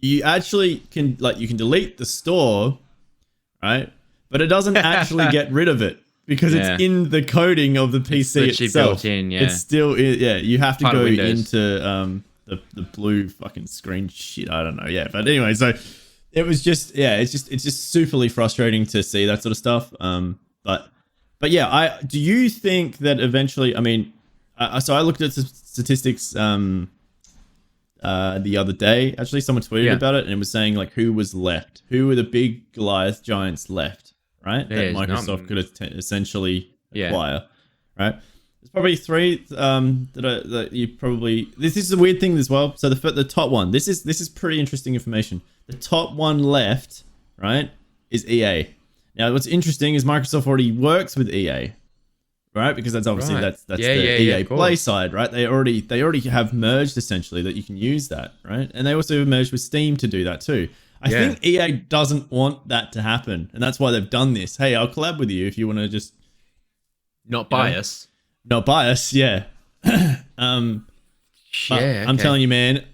You actually can, like, you can delete the store, right? But it doesn't actually get rid of it because it's in the coding of the PC itself. Built in, It's still, you have to go into the blue fucking screen shit. I don't know. Yeah, but anyway, so it was just it's just superly frustrating to see that sort of stuff. But yeah, do you think that eventually? I mean, so I looked at the statistics the other day. Actually, someone tweeted about it, and it was saying like who was left, who were the big Goliath giants left, right? That Microsoft could essentially acquire, right? There's probably three that you probably. This is a weird thing as well. So the top one. This is pretty interesting information. The top one left, right, is EA. Now, what's interesting is Microsoft already works with EA, right? Because that's obviously that's the EA Play side, right? They already have merged essentially that you can use that, right? And they also merged with Steam to do that too. I think EA doesn't want that to happen, and that's why they've done this. Hey, I'll collab with you if you want to just not bias. Not bias, yeah. I'm telling you, man.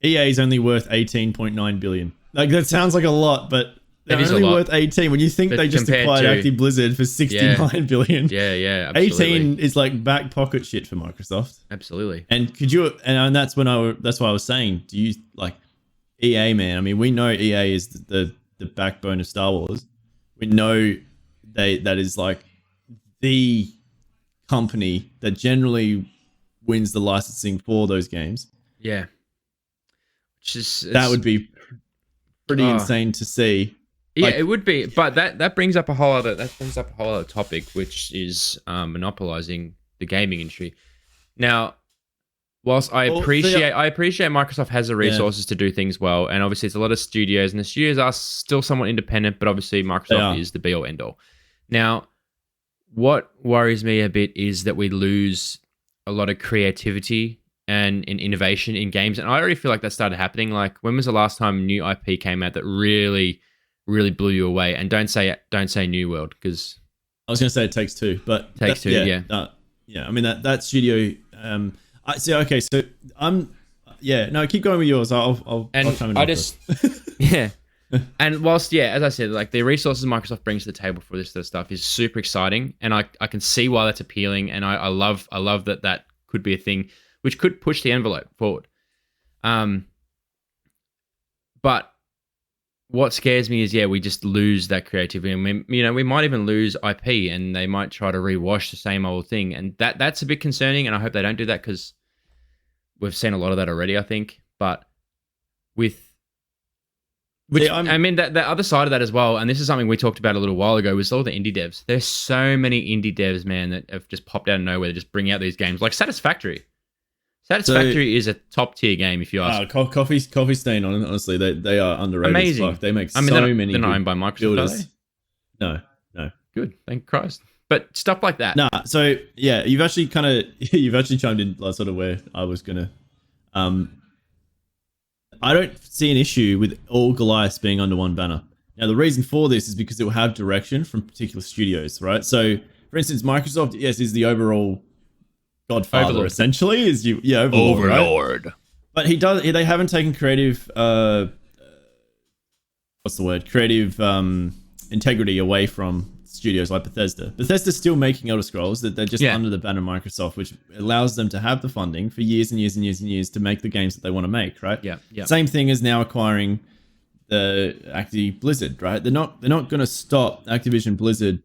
EA is only worth 18.9 billion. Like that sounds like a lot, but they're only worth 18 when you think they just acquired Activision Blizzard for 69 billion. Yeah, absolutely. 18 is like back pocket shit for Microsoft. Absolutely. And could you? And that's why I was saying, do you like EA, man? I mean, we know EA is the backbone of Star Wars. We know that is like the company that generally wins the licensing for those games. Yeah. That would be pretty insane to see. Yeah, it would be, but that brings up a whole other topic, which is monopolizing the gaming industry. Now, whilst I appreciate Microsoft has the resources to do things well, and obviously it's a lot of studios, and the studios are still somewhat independent, but obviously Microsoft is the be all end all. Now, what worries me a bit is that we lose a lot of creativity and innovation in games, and I already feel like that started happening. Like, when was the last time new IP came out that really blew you away? And don't say New World, because I was going to say it Takes Two, but Takes Two, yeah. I mean that studio. I see. Okay, so no, keep going with yours. I'll chime in. I just And whilst as I said, like the resources Microsoft brings to the table for this sort of stuff is super exciting, and I can see why that's appealing, and I love that could be a thing which could push the envelope forward. But what scares me is, we just lose that creativity, and we might even lose IP, and they might try to rewash the same old thing, and that's a bit concerning. And I hope they don't do that, because we've seen a lot of that already, I think. But I mean, the other side of that as well, and this is something we talked about a little while ago, was all the indie devs. There's so many indie devs, man, that have just popped out of nowhere to just bring out these games, like Satisfactory. Satisfactory is a top tier game, if you ask. Coffee Stain, honestly, they are underrated. Amazing. Stuff. They make many. They're not owned by Microsoft. No. Good, thank Christ. But stuff like that. Nah. So you've actually chimed in sort of where I was gonna. I don't see an issue with all Goliaths being under one banner. Now, the reason for this is because it will have direction from particular studios, right? So, for instance, Microsoft, is the overall godfather, Overlord. Essentially. Overlord. Right? But they haven't taken creative, creative integrity away from studios like Bethesda. Bethesda's still making Elder Scrolls, that they're just under the banner of Microsoft, which allows them to have the funding for years and years and years and years to make the games that they want to make, right? Yeah. Same thing as now acquiring the Activision Blizzard, right? They're not going to stop Activision Blizzard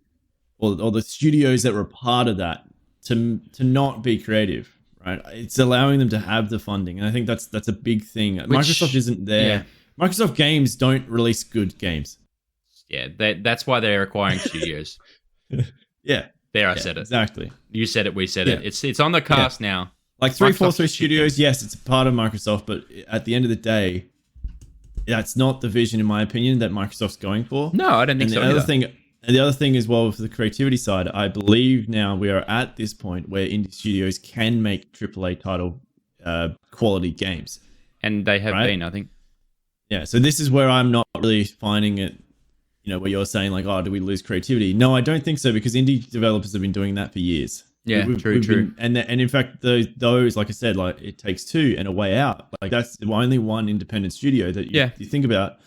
or the studios that were part of that to not be creative, right? It's allowing them to have the funding, and I think that's a big thing. Microsoft isn't there. Yeah. Microsoft games don't release good games. Yeah, that's why they're acquiring studios. Yeah. There, I said it. Exactly. You said it, we said it. It's on the cast now. Like 343 Studios, yes, it's a part of Microsoft, but at the end of the day, that's not the vision, in my opinion, that Microsoft's going for. No, I don't think so. The other thing as well, for the creativity side, I believe now we are at this point where indie studios can make AAA title quality games. And they have been, I think. Yeah, so this is where I'm not really finding it, where you're saying like, oh, do we lose creativity? No, I don't think so, because indie developers have been doing that for years. Yeah, true. And in fact, those, like I said, like It Takes Two and A Way Out, like that's the only one independent studio that you think about.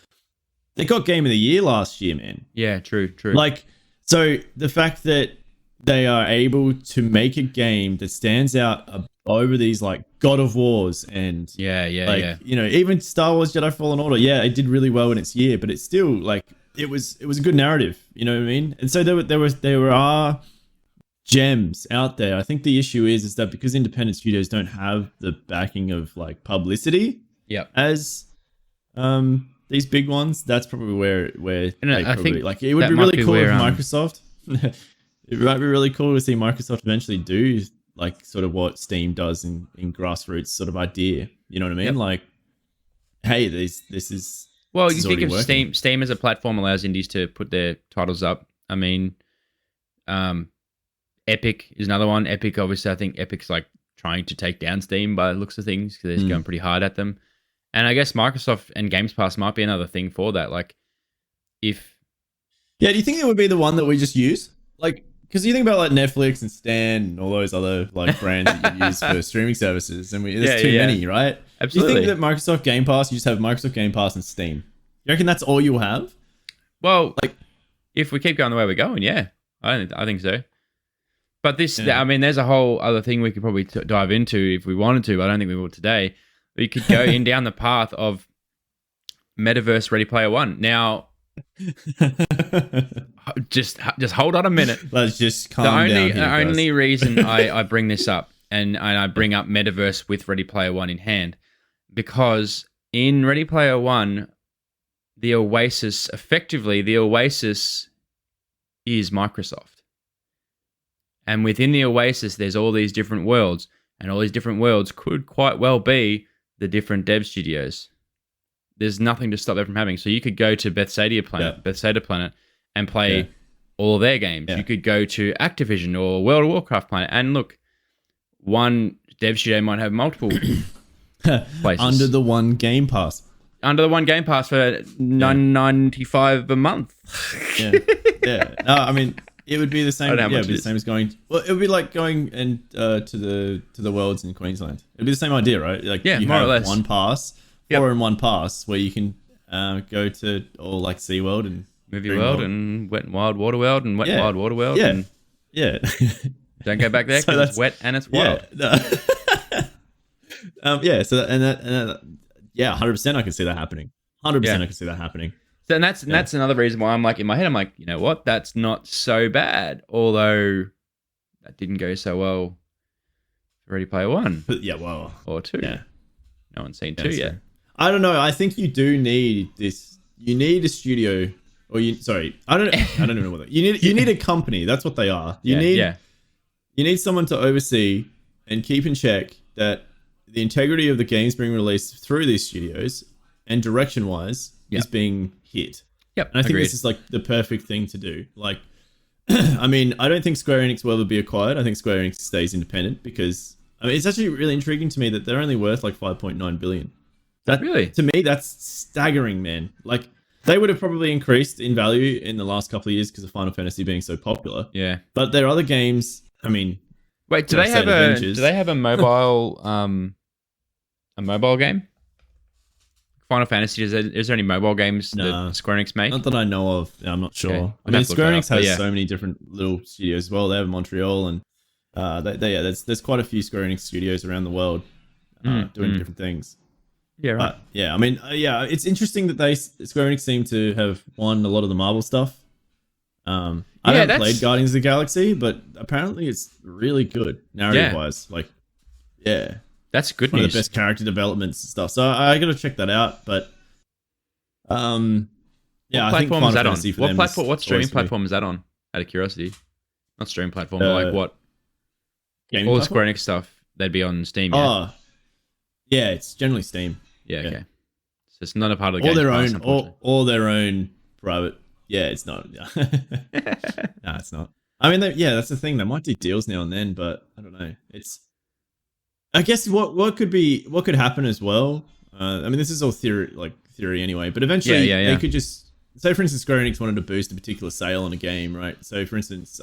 They got Game of the Year last year, man. Yeah, true. Like, so the fact that they are able to make a game that stands out over these like God of Wars and even Star Wars Jedi Fallen Order. Yeah, it did really well in its year, but it's still like it was a good narrative. You know what I mean? And so there are gems out there. I think the issue is that because independent studios don't have the backing of like publicity, as these big ones, that's probably where I think like it would be really cool if Microsoft. It might be really cool to see Microsoft eventually do like sort of what Steam does in grassroots sort of idea. You know what I mean? Yep. Like, hey, this is well, you think of Steam as a platform allows indies to put their titles up. I mean, Epic is another one. Epic, obviously, I think Epic's like trying to take down Steam by the looks of things because they're going pretty hard at them. And I guess Microsoft and Games Pass might be another thing for that. Like, do you think it would be the one that we just use? Like, because you think about like Netflix and Stan and all those other like brands that you use for streaming services, and there's too many, right? Absolutely. Do you think that Microsoft Game Pass, you just have Microsoft Game Pass and Steam? You reckon that's all you'll have? Well, like if we keep going the way we're going, I think so. But I mean, there's a whole other thing we could probably dive into if we wanted to, but I don't think we will today. We could go down the path of Metaverse Ready Player One. Now, just hold on a minute. Let's just calm down here, the only reason I bring this up and I bring up Metaverse with Ready Player One in hand, because in Ready Player One, the Oasis is Microsoft. And within the Oasis, there's all these different worlds, and all these different worlds could quite well be the different dev studios. There's nothing to stop that from happening. So you could go to Bethesda Planet and play all of their games. Yeah. You could go to Activision or World of Warcraft Planet, and look, one dev studio might have multiple places. Under the one Game Pass for $9.95 a month. Yeah. No, I mean, it would be the same. It would be the same as going. Well, it would be like going and to the worlds in Queensland. It'd be the same idea, right? Like you more have or less one pass, or in one pass where you can go to all like SeaWorld and Movie World and Wet and Wild Water World and Wet and Wild Water World. Yeah. Don't go back there because it's wet and it's wild. So 100% I can see that happening. 100% I can see that happening. So and that's another reason why I'm like in my head I'm like, you know what, that's not so bad. Although that didn't go so well for Ready Player One. But or two. Yeah. No one's seen two yet. I don't know. I think you do need this. You need a studio, I don't know what that. You need a company. That's what they are. You need someone to oversee and keep in check that the integrity of the games being released through these studios and direction-wise is being hit. Yep. And I think this is like the perfect thing to do. Like, I mean, I don't think Square Enix will ever be acquired. I think Square Enix stays independent because it's actually really intriguing to me that they're only worth like 5.9 billion. Really? To me, that's staggering, man. Like, they would have probably increased in value in the last couple of years because of Final Fantasy being so popular. Yeah. But there are other games. I mean, wait, do they have a mobile game? Final Fantasy, is there any mobile games that Square Enix make? Not that I know of. I'm not sure. Okay. I mean, Square Enix has so many different little studios as well. They have Montreal, and there's quite a few Square Enix studios around the world doing different things. Yeah, right. But, I mean, it's interesting that Square Enix seem to have won a lot of the Marvel stuff. I haven't played Guardians of the Galaxy, but apparently it's really good narrative-wise. Like, that's good one news. of the best character developments and stuff. So I got to check that out. But what platform is that on? What streaming platform is that on? Out of curiosity, not streaming platform, but like what? All the Square Enix stuff, they'd be on Steam. Yeah, it's generally Steam. Yeah, okay. So it's not a part of the game. All their own private. Yeah, it's not. No, it's not. I mean, that's the thing. They might do deals now and then, but I don't know. I guess what could happen as well. I mean, this is all theory anyway, but eventually they could just say, for instance, Square Enix wanted to boost a particular sale on a game, right? So, for instance,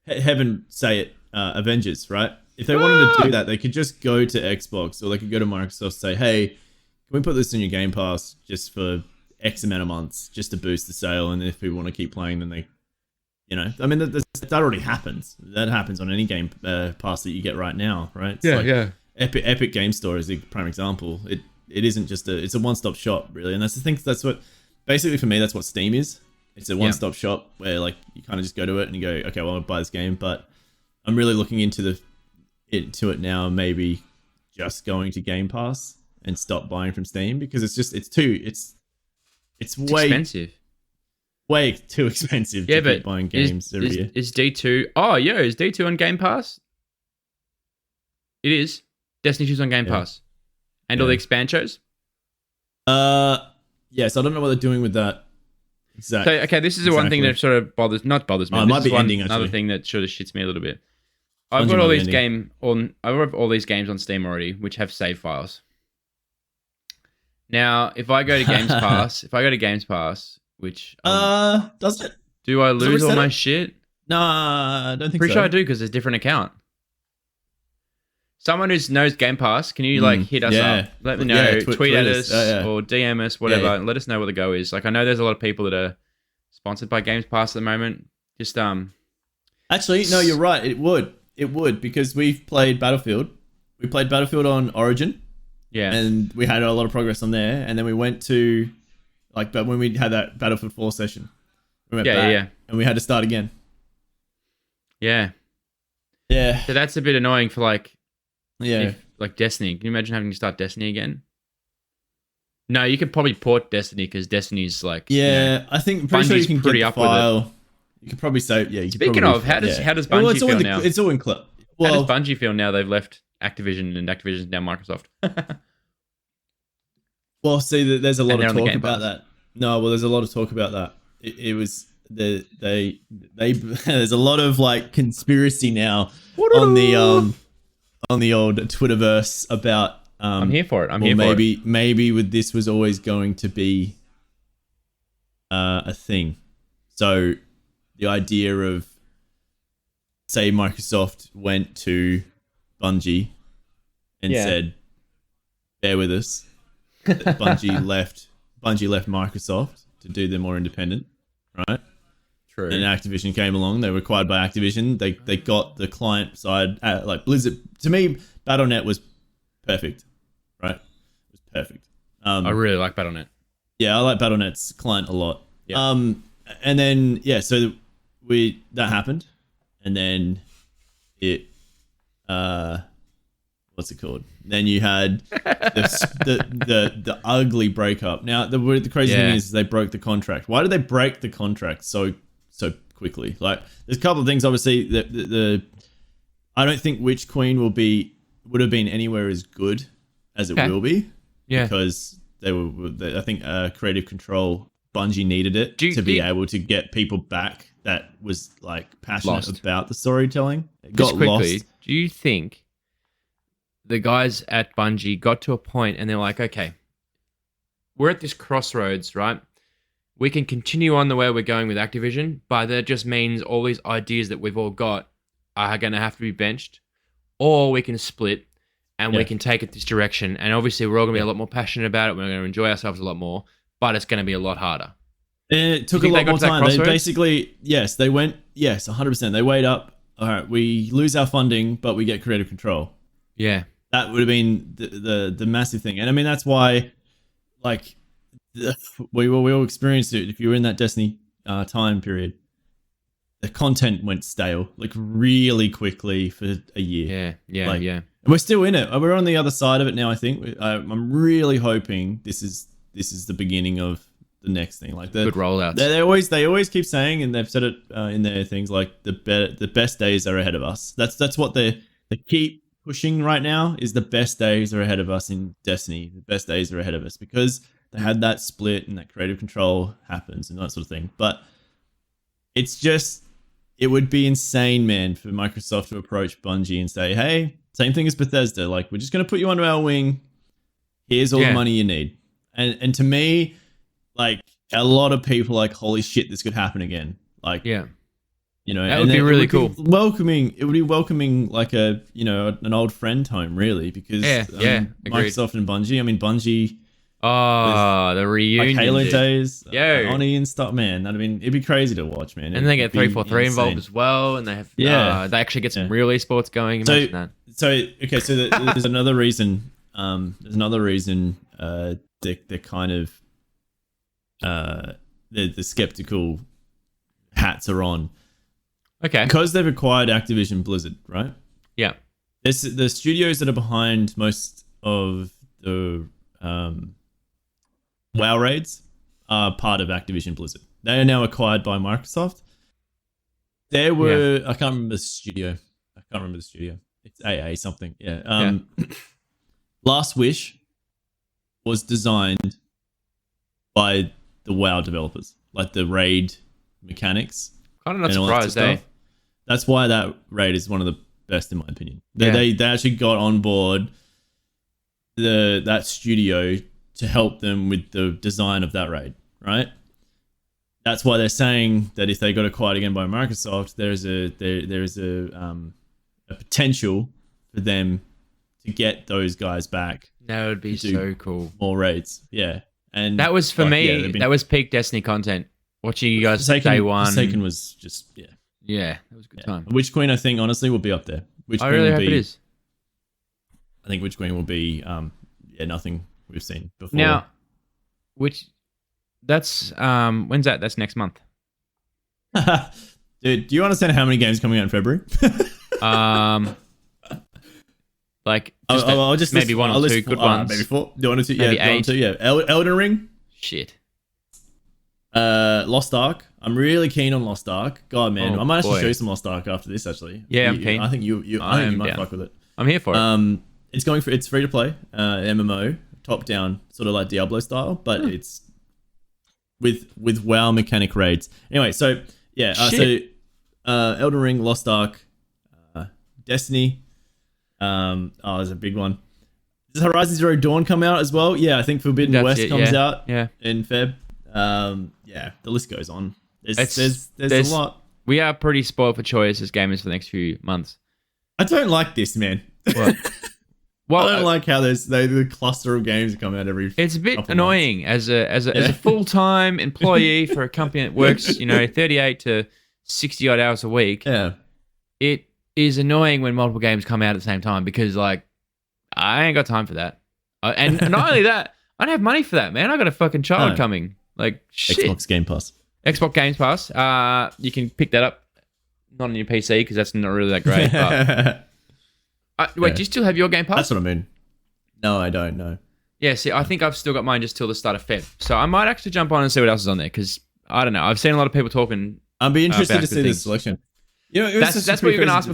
heaven say it, Avengers, right? If they wanted to do that, they could just go to Xbox or they could go to Microsoft and say, hey, can we put this in your Game Pass just for X amount of months just to boost the sale? And if people want to keep playing, then they, I mean, that already happens. That happens on any Game Pass that you get right now, right? It's Epic Game Store is a prime example. It isn't just it's a one-stop shop, really. And that's the thing. That's what, basically for me, that's what Steam is. It's a one-stop shop where like you kind of just go to it and you go, okay, well, I'll buy this game, but I'm really looking into it now, maybe just going to Game Pass and stop buying from Steam, because it's way expensive. Way too expensive to keep buying games every year. Is D2... Oh, yeah, is D2 on Game Pass? It is. Destiny 2's on Game Pass. And all the expansions? Yes, I don't know what they're doing with that. Exactly. So, okay, this is the one thing that sort of bothers me. It might be ending, another thing that sort of shits me a little bit. I've got all these games on Steam already, which have save files. Now, if I go to Games Pass, which does it? Do I lose all my shit? No, I don't think Pretty so. sure I do, because it's a different account. Someone who knows Game Pass, can you hit us up? Let me know. Tweet at us or DM us, whatever, and let us know what the go is. Like, I know there's a lot of people that are sponsored by Games Pass at the moment. Just Actually, no, you're right. It would, because we've played Battlefield. We played Battlefield on Origin. Yeah. And we had a lot of progress on there, and then we went to but when we had that Battlefield 4 session, we went back and we had to start again. Yeah. Yeah. So that's a bit annoying for like Destiny. Can you imagine having to start Destiny again? No, you could probably port Destiny, because Destiny's like... Yeah, I think pretty sure you can get the file. You could probably say... Yeah, you Speaking of, how does Bungie feel now? It's all in clip. Well, how does Bungie feel now they've left Activision and Activision's now Microsoft? Well, see, there's a lot of talk about that. No, well, there's a lot of talk about that. It was... They there's a lot of like conspiracy now on the old Twitterverse about I'm here for it. Maybe with this was always going to be a thing. So the idea of, say, Microsoft went to Bungie and said, bear with us. Bungie left Microsoft to do them more independent, right? True. And Activision came along. They were acquired by Activision. They got the client side, like Blizzard. To me, Battle.net was perfect, right? It was perfect. I really like Battle.net. Yeah, I like Battle.net's client a lot. Yeah. And then so that happened, and then it what's it called? Then you had the ugly breakup. Now the crazy thing is they broke the contract. Why did they break the contract so quickly? Like, there's a couple of things. Obviously, the I don't think Witch Queen would have been anywhere as good as it will be. Yeah, because I think creative control, Bungie needed it to be able to get people back that was like passionate about the storytelling. It got lost. Do you think the guys at Bungie got to a point and they're like, okay, we're at this crossroads, right? We can continue on the way we're going with Activision, but that just means all these ideas that we've all got are going to have to be benched, or we can split and we can take it this direction. And obviously we're all going to be a lot more passionate about it. We're going to enjoy ourselves a lot more, but it's going to be a lot harder. It took a lot more time. They basically, they went, 100%. They weighed up, all right, we lose our funding, but we get creative control. Yeah. That would have been the massive thing. And I mean, that's why, like, we all experienced it. If you were in that Destiny time period, the content went stale, like, really quickly for a year. Yeah. And we're still in it. We're on the other side of it now, I think. I'm really hoping this is the beginning of the next thing. Like, good rollouts. They always keep saying, and they've said it in their things, like, the best days are ahead of us. That's what they keep pushing right now, is the best days are ahead of us in Destiny. The best days are ahead of us, because they had that split and that creative control happens and that sort of thing. But it's just, it would be insane, man, for Microsoft to approach Bungie and say, hey, same thing as Bethesda. Like, we're just going to put you under our wing. Here's all the money you need. And to me, like a lot of people like, holy shit, this could happen again. Like, yeah. You know, that would be really cool. It would be welcoming like an old friend home, really, because Microsoft and Bungie. I mean, Bungie. Oh, the reunion, like Halo days, Oni and stuff, man. I mean, it'd be crazy to watch, man. And they get 343 involved as well, and they have they actually get some real esports going. Imagine that. So there's another reason. They're kind of the skeptical hats are on. Okay. Because they've acquired Activision Blizzard, right? Yeah. The studios that are behind most of the WoW raids are part of Activision Blizzard. They are now acquired by Microsoft. There were... I can't remember the studio. It's AA something. Yeah. Last Wish was designed by the WoW developers. Like the raid mechanics. Kind of not surprised, eh? That's why that raid is one of the best in my opinion. They actually got on board that studio to help them with the design of that raid, right? That's why they're saying that if they got acquired again by Microsoft, there is a potential for them to get those guys back. That would be so cool. More raids, yeah. And that was for me. That was peak Destiny content. Watching you guys day one. Forsaken was just yeah, that was a good time. Witch Queen, I think, honestly, will be up there. I really hope it is. I think Witch Queen will be nothing we've seen before. Now, that's when's that? That's next month. Dude, do you understand how many games are coming out in February? Like just maybe one or two good ones. Maybe four. One or two. Maybe yeah, 8. 1 or 2. Yeah. Elden Ring. Shit. Lost Ark. I'm really keen on Lost Ark. God, man, I might actually show you some Lost Ark after this. Actually, yeah, I'm keen. I think you might fuck with it. I'm here for it. It's free to play, MMO, top down, sort of like Diablo style, but it's with WoW mechanic raids. Anyway, so yeah, Elden Ring, Lost Ark, Destiny. There's a big one. Does Horizon Zero Dawn come out as well? Yeah, I think Forbidden West comes out in Feb. The list goes on. There's a lot. We are pretty spoiled for choice as gamers for the next few months. I don't like this, man. What? Well, I don't like how the cluster of games come out every. It's a bit annoying as a full-time employee for a company that works, 38 to 60 odd hours a week. Yeah. It is annoying when multiple games come out at the same time because, like, I ain't got time for that. And not only that, I don't have money for that, man. I got a fucking child coming. Like, shit. Xbox Game Pass. You can pick that up. Not on your PC because that's not really that great. But wait, do you still have your Game Pass? That's what I mean. No, I don't know. Yeah, see, I think I've still got mine just till the start of Feb. So I might actually jump on and see what else is on there because I don't know. I've seen a lot of people talking. I'd be interested to see the selection. That's what you're going to ask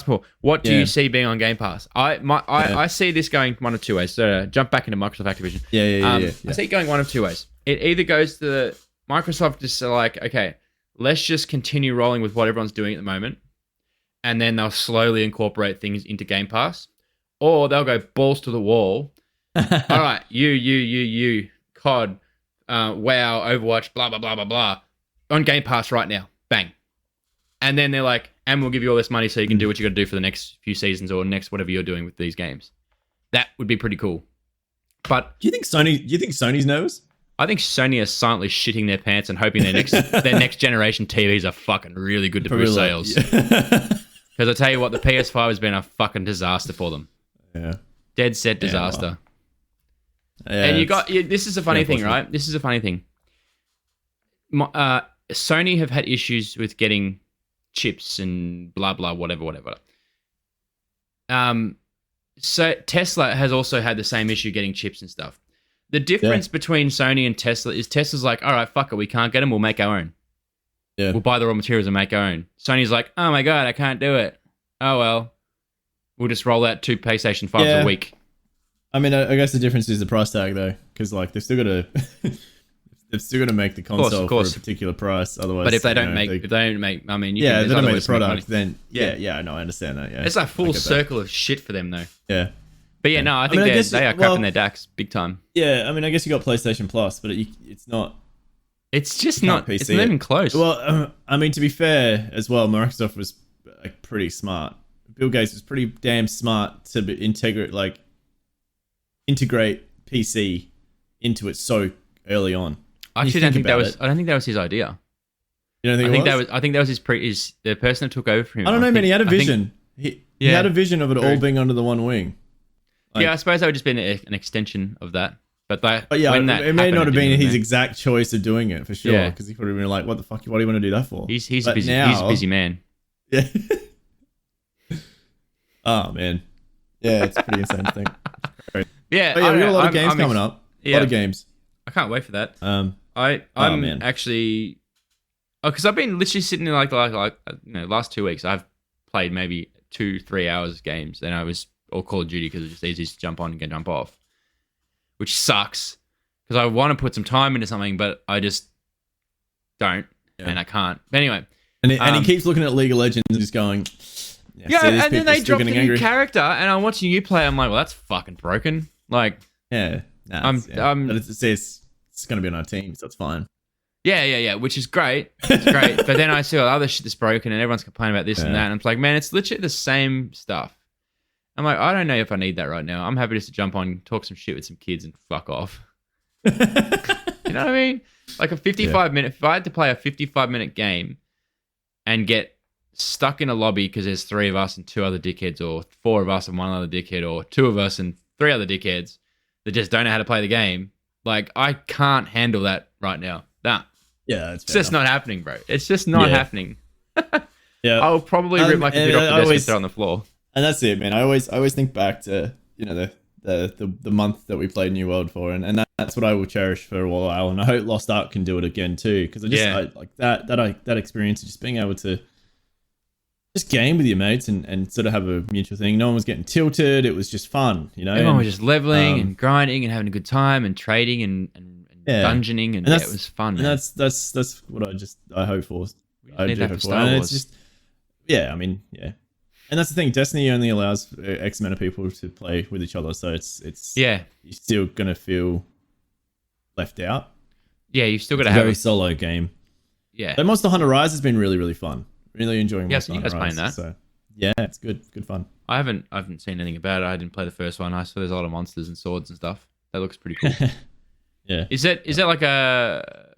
before. What do you see being on Game Pass? I see this going one of two ways. So jump back into Microsoft Activision. Yeah. I see it going one of two ways. It either goes to Microsoft just like, okay, let's just continue rolling with what everyone's doing at the moment, and then they'll slowly incorporate things into Game Pass, or they'll go balls to the wall. All right, you, COD, WoW, Overwatch, blah, blah, blah, blah, blah, on Game Pass right now. Bang. And then they're like, and we'll give you all this money so you can do what you got to do for the next few seasons or next whatever you're doing with these games. That would be pretty cool. But do you think Sony's nervous? I think Sony is silently shitting their pants and hoping their next generation TVs are fucking really good to boost sales. Because I tell you what, the PS5 has been a fucking disaster for them. Yeah. Dead set disaster. Yeah, and this is a funny thing, right? This is a funny thing. Sony have had issues with getting chips and blah, blah, whatever. So Tesla has also had the same issue getting chips and stuff. The difference between Sony and Tesla is Tesla's like, all right, fuck it, we can't get them, we'll make our own. Yeah. We'll buy the raw materials and make our own. Sony's like, oh my God, I can't do it. Oh well, we'll just roll out 2 PlayStation 5s a week. I mean, I guess the difference is the price tag though, because like they've still got to make the console for a particular price. Otherwise, but if they don't make, I mean, if they don't make the product, then I know, I understand that. Yeah, it's a full circle of shit for them though. Yeah. But yeah, no, I think they are crapping their DACs big time. Yeah, I mean, I guess you got PlayStation Plus, but it's not. It's just not. It's not even close. Well, I mean, to be fair, as well, Microsoft was like pretty smart. Bill Gates was pretty damn smart to integrate PC into it so early on. I actually don't think that was. I don't think that was his idea. You don't think I think that was his the person that took over from him. I don't know, man. He had a vision. He had a vision of it all being under the one wing. Like, yeah, I suppose that would just be an extension of that. But yeah, it may not have been his exact choice of doing it for sure. Because he could have been like, "What the fuck? What do you want to do that for?" He's a busy man. Yeah. Oh man. Yeah, it's a pretty insane thing. Yeah, we got a lot of games coming up. A lot of games. I can't wait for that. I'm actually, because I've been literally sitting in like last 2 weeks. I've played maybe 2-3 hours of games, and I was all Call of Duty because it's just easy to jump on and jump off, which sucks because I want to put some time into something, but I just don't, and I can't. But anyway, and he keeps looking at League of Legends and just going. And then they dropped a new character, and I'm watching you play. I'm like, well, that's fucking broken. Like, but it's going to be on our team, so it's fine. Yeah, which is great. It's great. But then I see all the other shit that's broken, and everyone's complaining about this and that, and I'm like, man, it's literally the same stuff. I'm like, I don't know if I need that right now. I'm happy just to jump on, talk some shit with some kids, and fuck off. You know what I mean? Like a 55-minute. If I had to play a 55-minute game and get stuck in a lobby because there's 3 of us and 2 other dickheads, or 4 of us and 1 other dickhead, or 2 of us and 3 other dickheads that just don't know how to play the game. Like, I can't handle that right now. Nah. Yeah, it's just not happening, bro. It's just not happening. Yeah, I'll probably rip my computer off the desk and throw it on the floor. And that's it, man. I always think back to the month that we played New World for, and that's what I will cherish for a while. And I hope Lost Ark can do it again too, because I like that experience of just being able to just game with your mates and sort of have a mutual thing. No one was getting tilted. It was just fun, you know. Everyone was just leveling and grinding and having a good time and trading and dungeoning, and it was fun. And man. that's what I hope for. I need that for Star Wars. And it's just, and that's the thing. Destiny only allows X amount of people to play with each other, so it's you're still gonna feel left out. Yeah, you've still got to have a very solo game. Yeah, but Monster Hunter Rise has been really, really fun. Really enjoying. Yeah, so you guys playing that? So yeah, it's good fun. I haven't seen anything about it. I didn't play the first one. I saw there's a lot of monsters and swords and stuff. That looks pretty cool. Yeah. Is that like a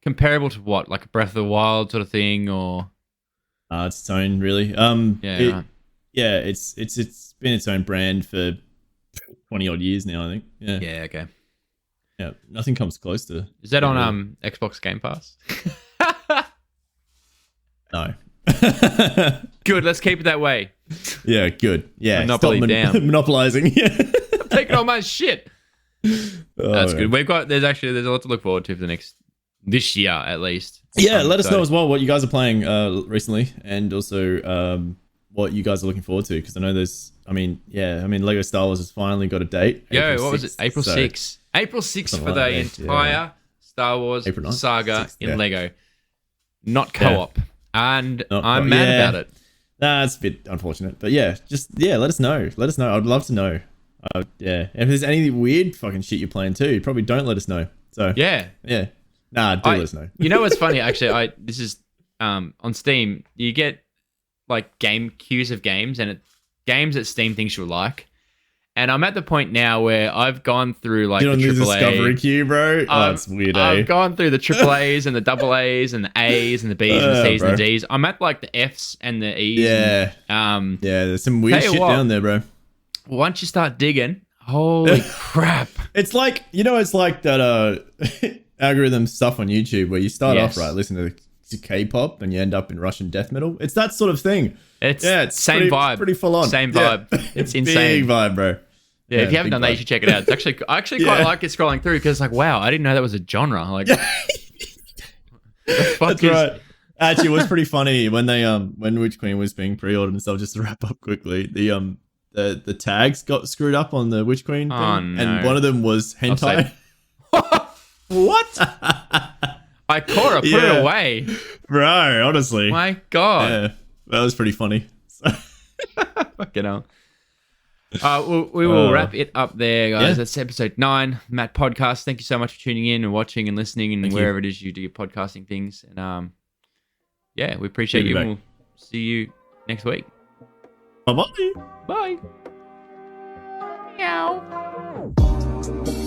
comparable to what, like a Breath of the Wild sort of thing, or? It's its own, really. It's been its own brand for 20 odd years now, I think. Yeah. Yeah. Okay. Yeah. Nothing comes close to. Is that on Xbox Game Pass? No. Good. Let's keep it that way. Yeah. Good. Yeah. Monopoly down. Monopolizing. Yeah. I'm taking all my shit. That's good. There's a lot to look forward to for this year at least. Yeah, let us know as well what you guys are playing recently, and also what you guys are looking forward to, because I know Lego Star Wars has finally got a date. Yo, what was it? April 6th. April 6th for the entire Star Wars saga in Lego. Not co-op. And I'm mad about it. That's a bit unfortunate, but let us know. I'd love to know. If there's any weird fucking shit you're playing too, probably don't let us know. So do let us know. You know what's funny? Actually, this is on Steam. You get like game queues of games, and games that Steam thinks you'll like. And I'm at the point now where I've gone through like the AAA discovery queue, bro. That's weird. I've gone through the AAAs and the AA's and the A's and the B's and the C's and the D's. I'm at like the F's and the E's. Yeah. There's some weird shit down there, bro. Once you start digging, holy crap. It's like that algorithm stuff on YouTube where you start off listening to K-pop and you end up in Russian death metal. It's that sort of thing. It's same vibe. Pretty full on. Same vibe. Yeah. It's insane. Big vibe, bro. Yeah, if you haven't done that, you should check it out. It's I actually quite like it scrolling through, because it's like, wow, I didn't know that was a genre. Like, that's right. Actually, it was pretty funny when when Witch Queen was being pre-ordered and stuff. Just to wrap up quickly, the tags got screwed up on the Witch Queen thing, and one of them was hentai. What? I caught her, put it away, bro. Honestly, my God, that was pretty funny. Fucking hell. We will wrap it up there, guys. Yeah. That's episode 9, Matt Podcast. Thank you so much for tuning in and watching and listening and wherever it is you do your podcasting things. And yeah, we appreciate you. We'll see you next week. Bye-bye. Bye. Meow.